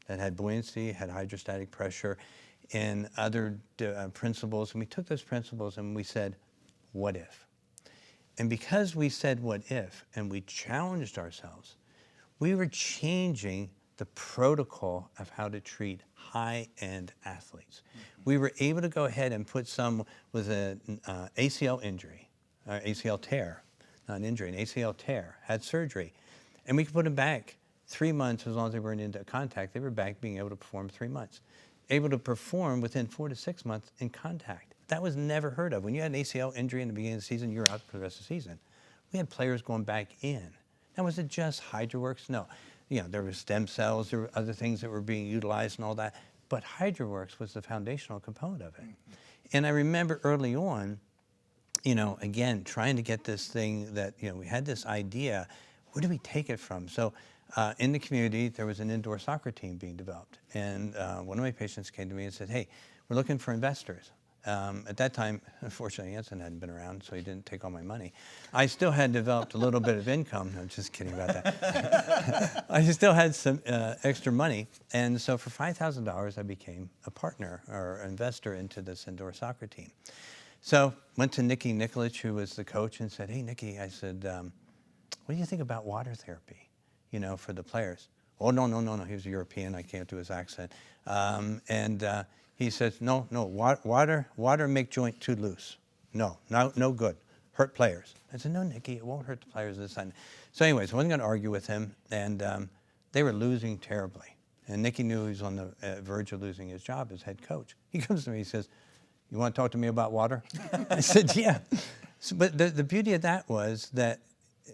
that had buoyancy, had hydrostatic pressure, and other principles, and we took those principles and we said, what if? And because we said what if, and we challenged ourselves, we were changing the protocol of how to treat high-end athletes. We were able to go ahead and put some with an ACL injury, ACL tear, not an injury, an ACL tear, had surgery, and we could put them back 3 months as long as they weren't into contact. They were back being able to perform 3 months. Able to perform within 4 to 6 months in contact. That was never heard of. When you had an ACL injury in the beginning of the season, you're out for the rest of the season. We had players going back in. Now, was it just Hydroworx? No. You know, there were stem cells, there were other things that were being utilized and all that, but Hydroworx was the foundational component of it. And I remember early on, you know, again, trying to get this thing that, you know, we had this idea, where do we take it from? So in the community, there was an indoor soccer team being developed. And one of my patients came to me and said, hey, we're looking for investors. At that time, unfortunately, Anson hadn't been around, so he didn't take all my money. I still had developed a little bit of income. I'm just kidding about that. I still had some extra money. And so for $5,000, I became a partner or investor into this indoor soccer team. So went to Nikki Nikolic, who was the coach, and said, hey, Nikki, I said, what do you think about water therapy, you know, for the players? Oh, no. He was a European. I can't do his accent. He says, no, water make joint too loose. No good. Hurt players. I said, no, Nikki, it won't hurt the players this time. So anyways, I wasn't going to argue with him, and they were losing terribly. And Nikki knew he was on the verge of losing his job as head coach. He comes to me, he says, you want to talk to me about water? I said, yeah. So, but the beauty of that was that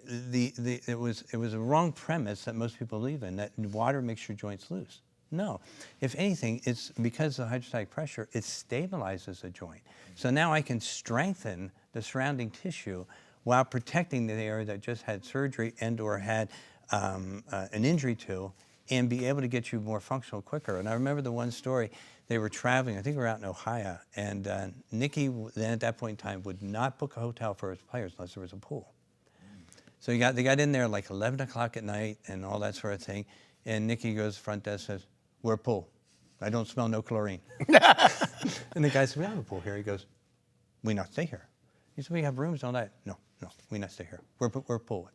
it was a wrong premise that most people believe in, that water makes your joints loose. No. If anything, it's because of the hydrostatic pressure, it stabilizes the joint. So now I can strengthen the surrounding tissue while protecting the area that just had surgery and or had an injury to, and be able to get you more functional quicker. And I remember the one story, they were traveling, I think we were out in Ohio, and Nikki then at that point in time would not book a hotel for his players unless there was a pool. So they got in there like 11 o'clock at night and all that sort of thing, and Nikki goes to the front desk and says, we're a pool. I don't smell no chlorine. And the guy said, we have a pool here. He goes, we not stay here. He said, we have rooms and all that. No, we not stay here. We're pool.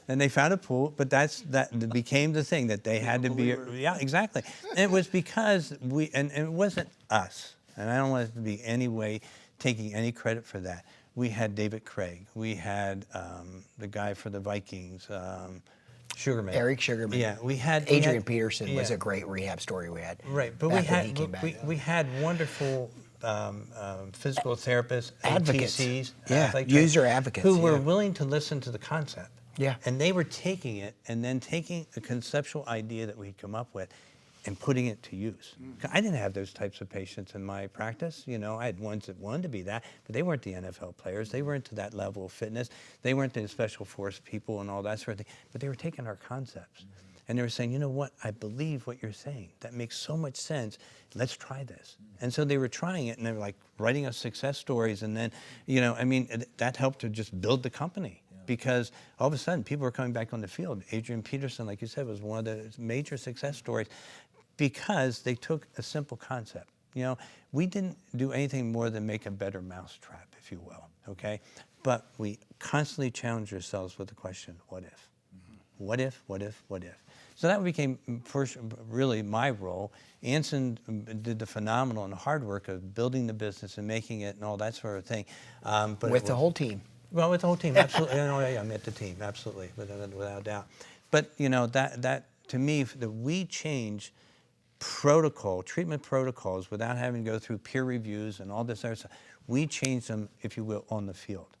And they found a pool, but that became the thing that they had to be. Yeah, exactly. And it was because and it wasn't us. And I don't want to be any way taking any credit for that. We had David Craig. We had the guy for the Vikings, Sugarman. Eric Sugarman. Yeah, we had Adrian Peterson was a great rehab story we had. Right, but we had wonderful physical therapists, advocates, ATCs, user advocates, who were willing to listen to the concept. Yeah, and they were taking it and then taking a conceptual idea that we'd come up with and putting it to use. I didn't have those types of patients in my practice. You know, I had ones that wanted to be that, but they weren't the NFL players. They weren't to that level of fitness. They weren't the special force people and all that sort of thing, but they were taking our concepts. And they were saying, you know what, I believe what you're saying. That makes so much sense. Let's try this. And so they were trying it, and they were like writing us success stories. And then, you know, I mean, that helped to just build the company. Because all of a sudden, people were coming back on the field. Adrian Peterson, like you said, was one of the major success stories because they took a simple concept. You know, we didn't do anything more than make a better mousetrap, if you will, okay? But we constantly challenged ourselves with the question, what if? What if, what if, what if? So that became first really my role. Anson did the phenomenal and hard work of building the business and making it and all that sort of thing. But with the whole team. Well, with the whole team, absolutely. I met the team, absolutely, without a doubt. But you know, that to me, that we change treatment protocols without having to go through peer reviews and all this other stuff. We change them, if you will, on the field.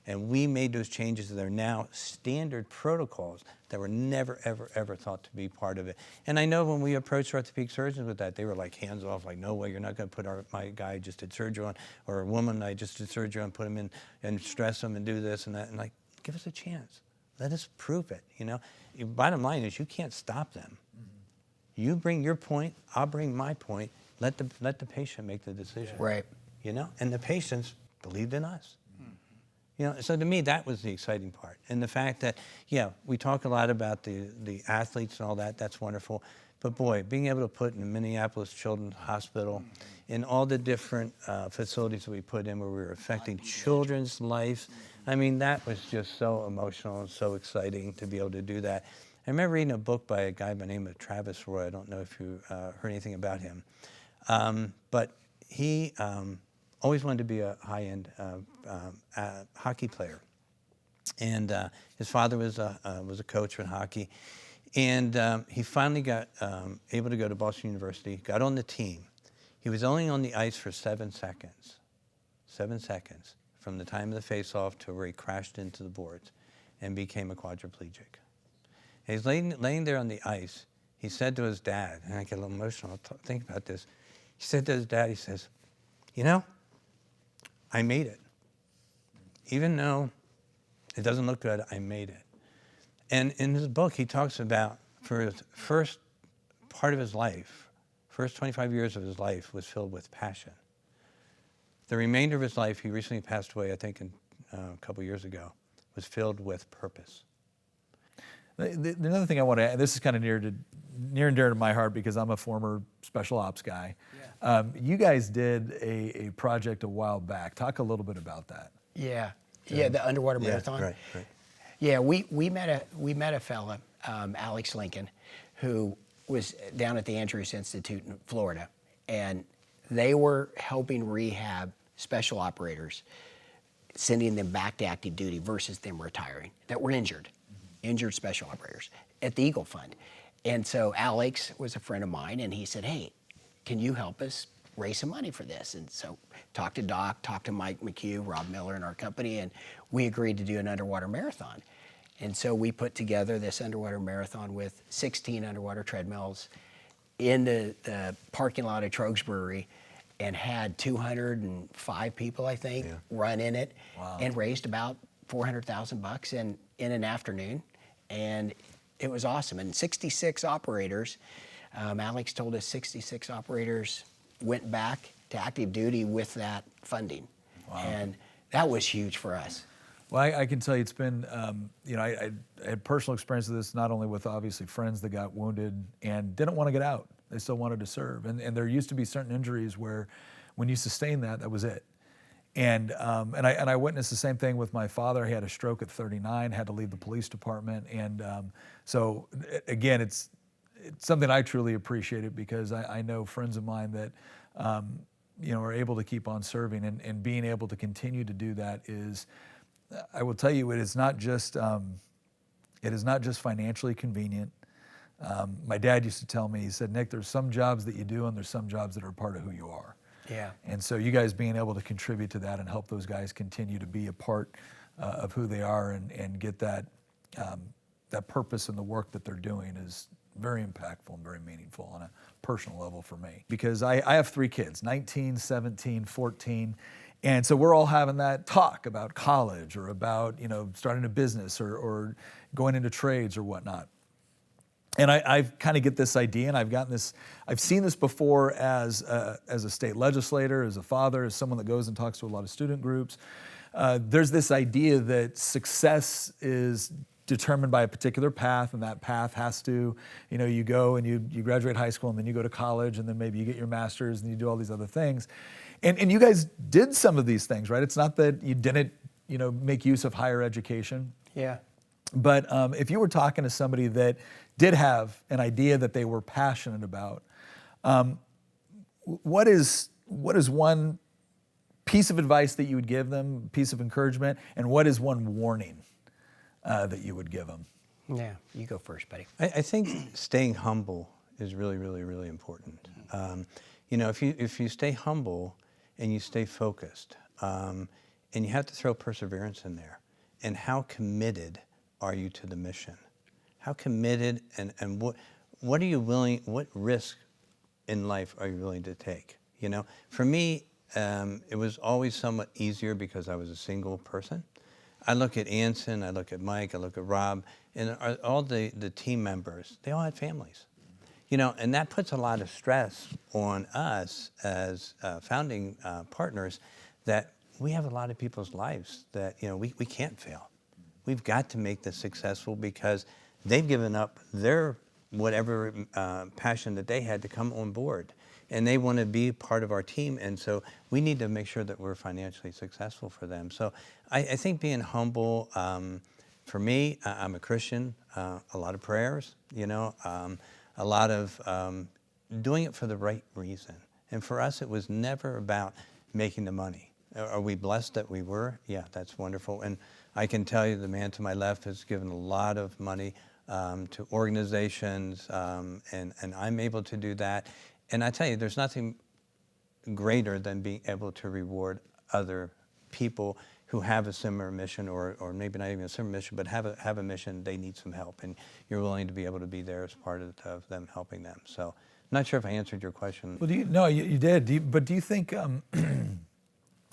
And we made those changes that are now standard protocols that were never, ever, ever thought to be part of it. And I know when we approached orthopedic surgeons with that, they were like hands off, like, no way, you're not going to put my guy I just did surgery on, or a woman I just did surgery on, put him in and stress him and do this and that. And like, give us a chance. Let us prove it, you know. Bottom line is you can't stop them. You bring your point, I'll bring my point. Let the patient make the decision. Right. You know, and the patients believed in us. You know, so to me, that was the exciting part. And the fact that, yeah, we talk a lot about the athletes and all that, that's wonderful. But boy, being able to put in the Minneapolis Children's Hospital, in all the different facilities that we put in where we were affecting children's lives, I mean, that was just so emotional and so exciting to be able to do that. I remember reading a book by a guy by the name of Travis Roy. I don't know if you heard anything about him. But he always wanted to be a high-end hockey player. And his father was a coach in hockey. And he finally got able to go to Boston University, got on the team. He was only on the ice for 7 seconds. 7 seconds from the time of the face-off to where he crashed into the boards and became a quadriplegic. And he's laying there on the ice. He said to his dad, and I get a little emotional, think about this. He said to his dad, he says, you know, I made it. Even though it doesn't look good, I made it. And in his book, he talks about for his first part of his life, first 25 years of his life was filled with passion. The remainder of his life, he recently passed away, I think a couple years ago, was filled with purpose. Another thing I want to add, this is kind of near and dear to my heart because I'm a former special ops guy. Yeah. You guys did a project a while back. Talk a little bit about that. Yeah. Yeah, the underwater marathon. Right. Yeah, we met a fella, Alex Lincoln, who was down at the Andrews Institute in Florida, and they were helping rehab special operators, sending them back to active duty versus them retiring that were injured special operators at the Eagle Fund. And so Alex was a friend of mine, and he said, hey, can you help us raise some money for this? And so talked to Doc, talked to Mike McHugh, Rob Miller in our company, and we agreed to do an underwater marathon. And so we put together this underwater marathon with 16 underwater treadmills in the parking lot of Trogs Brewery, and had 205 people, I think, run in it. Wow. And raised about $400,000 in an afternoon. And it was awesome. And 66 operators, Alex told us 66 operators went back to active duty with that funding. Wow. And that was huge for us. Well, I can tell you it's been, I had personal experience with this, not only with obviously friends that got wounded and didn't want to get out. They still wanted to serve. And there used to be certain injuries where when you sustain that was it. And I witnessed the same thing with my father. He had a stroke at 39, had to leave the police department. And so again, it's something I truly appreciated because I know friends of mine that, are able to keep on serving and being able to continue to do that is, I will tell you, it is not just financially convenient. My dad used to tell me, he said, Nick, there's some jobs that you do and there's some jobs that are part of who you are. Yeah. And so you guys being able to contribute to that and help those guys continue to be a part of who they are and get that purpose in the work that they're doing is very impactful and very meaningful on a personal level for me. Because I have 3 kids, 19, 17, 14. And so we're all having that talk about college or about, starting a business or going into trades or whatnot. And I kind of get this idea, and I've seen this before as a state legislator, as a father, as someone that goes and talks to a lot of student groups. There's this idea that success is determined by a particular path, and that path has to, you go and you graduate high school, and then you go to college, and then maybe you get your master's, and you do all these other things. And you guys did some of these things, right? It's not that you didn't, make use of higher education. Yeah. But if you were talking to somebody that did have an idea that they were passionate about, what is one piece of advice that you would give them, piece of encouragement, and what is one warning that you would give them? Yeah, you go first, buddy. I think staying humble is really, really, really important. If you stay humble and you stay focused, and you have to throw perseverance in there. And how committed are you to the mission? How committed and what are you willing, what risk in life are you willing to take? You know, for me, it was always somewhat easier because I was a single person. I look at Anson, I look at Mike, I look at Rob, and all the team members, they all had families. You know, and that puts a lot of stress on us as founding partners that we have a lot of people's lives that, you know, we can't fail. We've got to make this successful because they've given up their whatever passion that they had to come on board. And they want to be part of our team. And so we need to make sure that we're financially successful for them. So I think being humble, for me, I'm a Christian, a lot of prayers, you know, a lot of doing it for the right reason. And for us, it was never about making the money. Are we blessed that we were? Yeah, that's wonderful. And I can tell you the man to my left has given a lot of money to organizations, and I'm able to do that. And I tell you, there's nothing greater than being able to reward other people who have a similar mission, or maybe not even a similar mission, but have a mission, they need some help, and you're willing to be able to be there as part of them helping them. So I'm not sure if I answered your question. Well, you did. But do you think,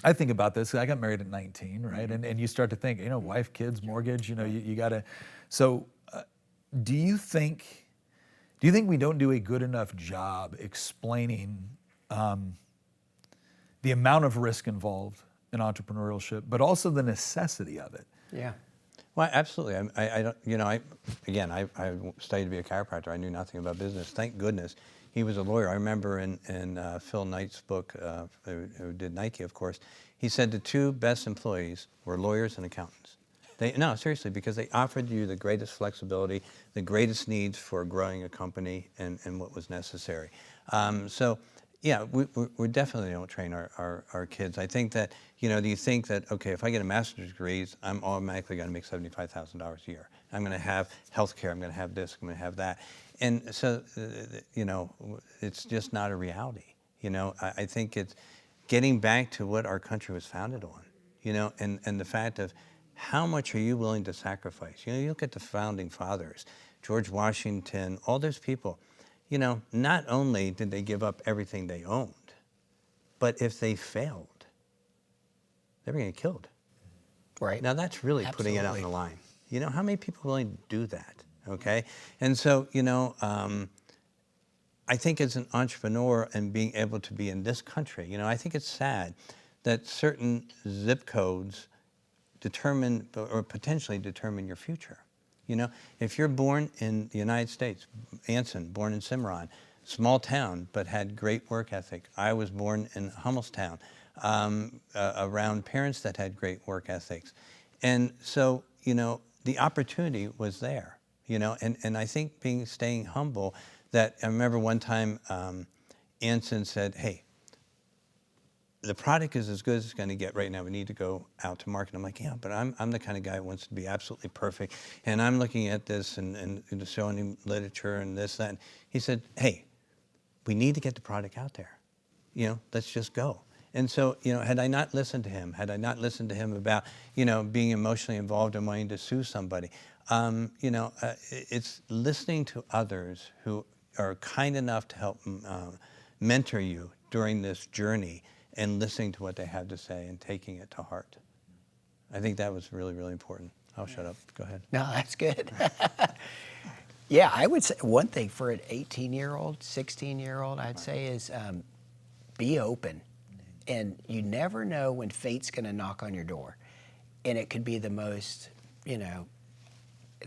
I think about this, I got married at 19, right? And you start to think, you know, wife, kids, mortgage, you know, you got to, so do you think we don't do a good enough job explaining the amount of risk involved in entrepreneurship, but also the necessity of it? Yeah. Well, absolutely. I don't, you know, I studied to be a chiropractor. I knew nothing about business. Thank goodness he was a lawyer. I remember in Phil Knight's book, who did Nike, of course, he said the two best employees were lawyers and accountants. No, seriously, because they offered you the greatest flexibility, the greatest needs for growing a company and what was necessary. So, yeah, we definitely don't train our kids. I think that, you know, do you think that, okay, if I get a master's degree, I'm automatically going to make $75,000 a year. I'm going to have health care, I'm going to have this, I'm going to have that. And so, you know, it's just not a reality. You know, I think it's getting back to what our country was founded on, you know, and the fact of how much are you willing to sacrifice? You know, you look at the founding fathers, George Washington, all those people. You know, not only did they give up everything they owned, but if they failed, they were going to get killed. Right. Now that's really putting it out on the line. You know, how many people are willing to do that? Okay. And so, you know, I think as an entrepreneur and being able to be in this country, you know, I think it's sad that certain zip codes determine or potentially determine your future. You know, if you're born in the United States, Anson, born in Cimarron, small town, but had great work ethic. I was born in Hummelstown, around parents that had great work ethics. And so, you know, the opportunity was there, you know, and I think staying humble, that I remember one time Anson said, hey, the product is as good as it's going to get right now. We need to go out to market. I'm like, yeah, but I'm the kind of guy who wants to be absolutely perfect. And I'm looking at this and showing him literature and this, that. And he said, hey, we need to get the product out there. You know, let's just go. And so, you know, had I not listened to him about, you know, being emotionally involved and wanting to sue somebody, you know, it's listening to others who are kind enough to help mentor you during this journey and listening to what they have to say and taking it to heart. I think that was really, really important. I'll shut up. Go ahead. No, that's good. Yeah, I would say one thing for an 18-year-old, 16-year-old, I'd say is be open. And you never know when fate's going to knock on your door. And it could be the most, you know,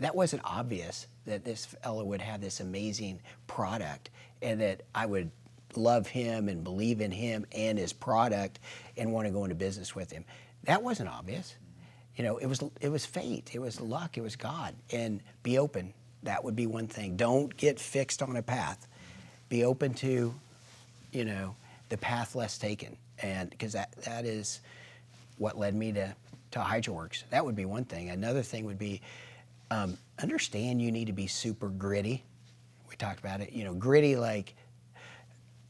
that wasn't obvious that this fellow would have this amazing product and that I would love him and believe in him and his product and want to go into business with him. That wasn't obvious. You know, it was fate, it was luck, it was God. And be open. That would be one thing. Don't get fixed on a path. Be open to, you know, the path less taken. And because that is what led me to Hydroworx. That would be one thing. Another thing would be understand you need to be super gritty. We talked about it, you know, gritty like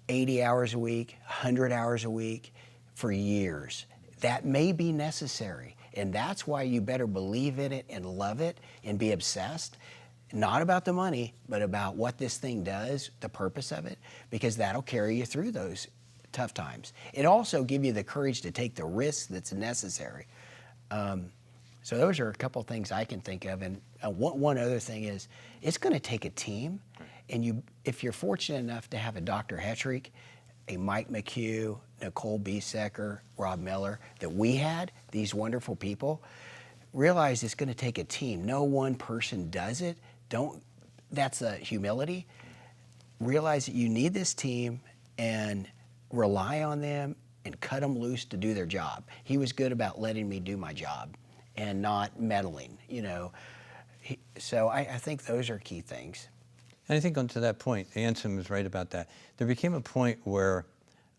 80 hours a week, 100 hours a week for years. that may be necessary. And that's why you better believe in it and love it and be obsessed. Not about the money, but about what this thing does, the purpose of it, because that'll carry you through those tough times. It also give you the courage to take the risk that's necessary. So those are a couple of things I can think of. And one other thing is, it's going to take a team. And if you're fortunate enough to have a Dr. Hetrick, a Mike McHugh, Nicole Biesecker, Rob Miller, that we had, these wonderful people, realize it's going to take a team. No one person does it. That's a humility. Realize that you need this team and rely on them and cut them loose to do their job. He was good about letting me do my job and not meddling, you know. So I think those are key things. And I think on to that point, Anson was right about that. There became a point where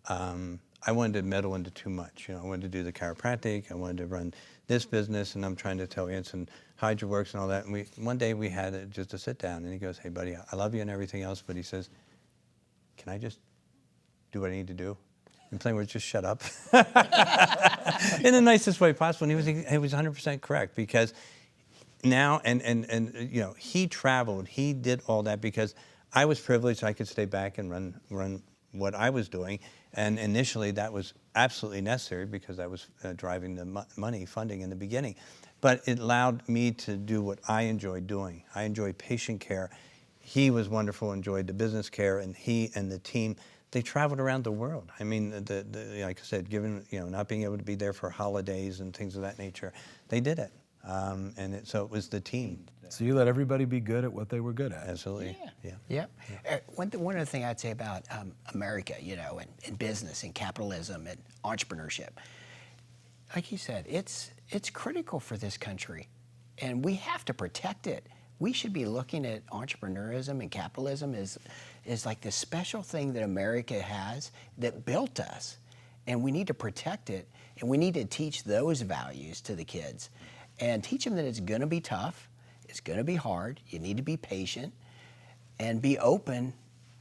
I wanted to meddle into too much. You know, I wanted to do the chiropractic, I wanted to run this business, and I'm trying to tell Anson Hydroworx and all that. And one day we had just a sit down, and he goes, "Hey, buddy, I love you and everything else," but he says, "Can I just do what I need to do?" In plain words, just shut up. In the nicest way possible. And he was 100% correct, because now, and you know, he traveled, he did all that because I was privileged. I could stay back and run what I was doing. And initially that was absolutely necessary because I was driving the money funding in the beginning. But it allowed me to do what I enjoyed doing. I enjoyed patient care. He was wonderful, enjoyed the business care, and he and the team, they traveled around the world. I mean, like I said, given, you know, not being able to be there for holidays and things of that nature, they did it. So it was the team. So you let everybody be good at what they were good at. Absolutely. Yeah. One other thing I'd say about America, you know, and business and capitalism and entrepreneurship, like you said, it's critical for this country, and we have to protect it. We should be looking at entrepreneurism and capitalism as like this special thing that America has that built us, and we need to protect it, and we need to teach those values to the kids, and teach them that it's going to be tough, it's going to be hard, you need to be patient, and be open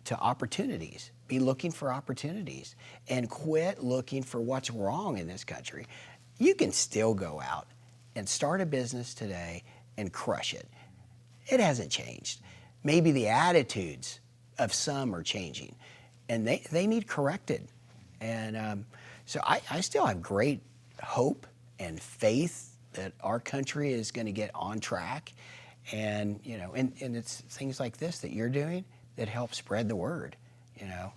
to opportunities. Be looking for opportunities, and quit looking for what's wrong in this country. You can still go out and start a business today and crush it. It hasn't changed. Maybe the attitudes of some are changing, and they need corrected. And so I still have great hope and faith that our country is going to get on track. And, you know, and it's things like this that you're doing that help spread the word, you know.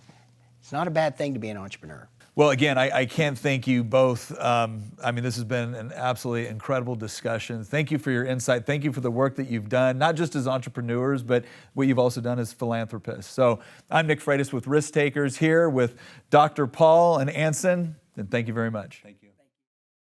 It's not a bad thing to be an entrepreneur. Well, again, I can't thank you both. I mean, this has been an absolutely incredible discussion. Thank you for your insight. Thank you for the work that you've done, not just as entrepreneurs, but what you've also done as philanthropists. So I'm Nick Freitas with Risk Takers here with Dr. Paul and Anson, and thank you very much. Thank you.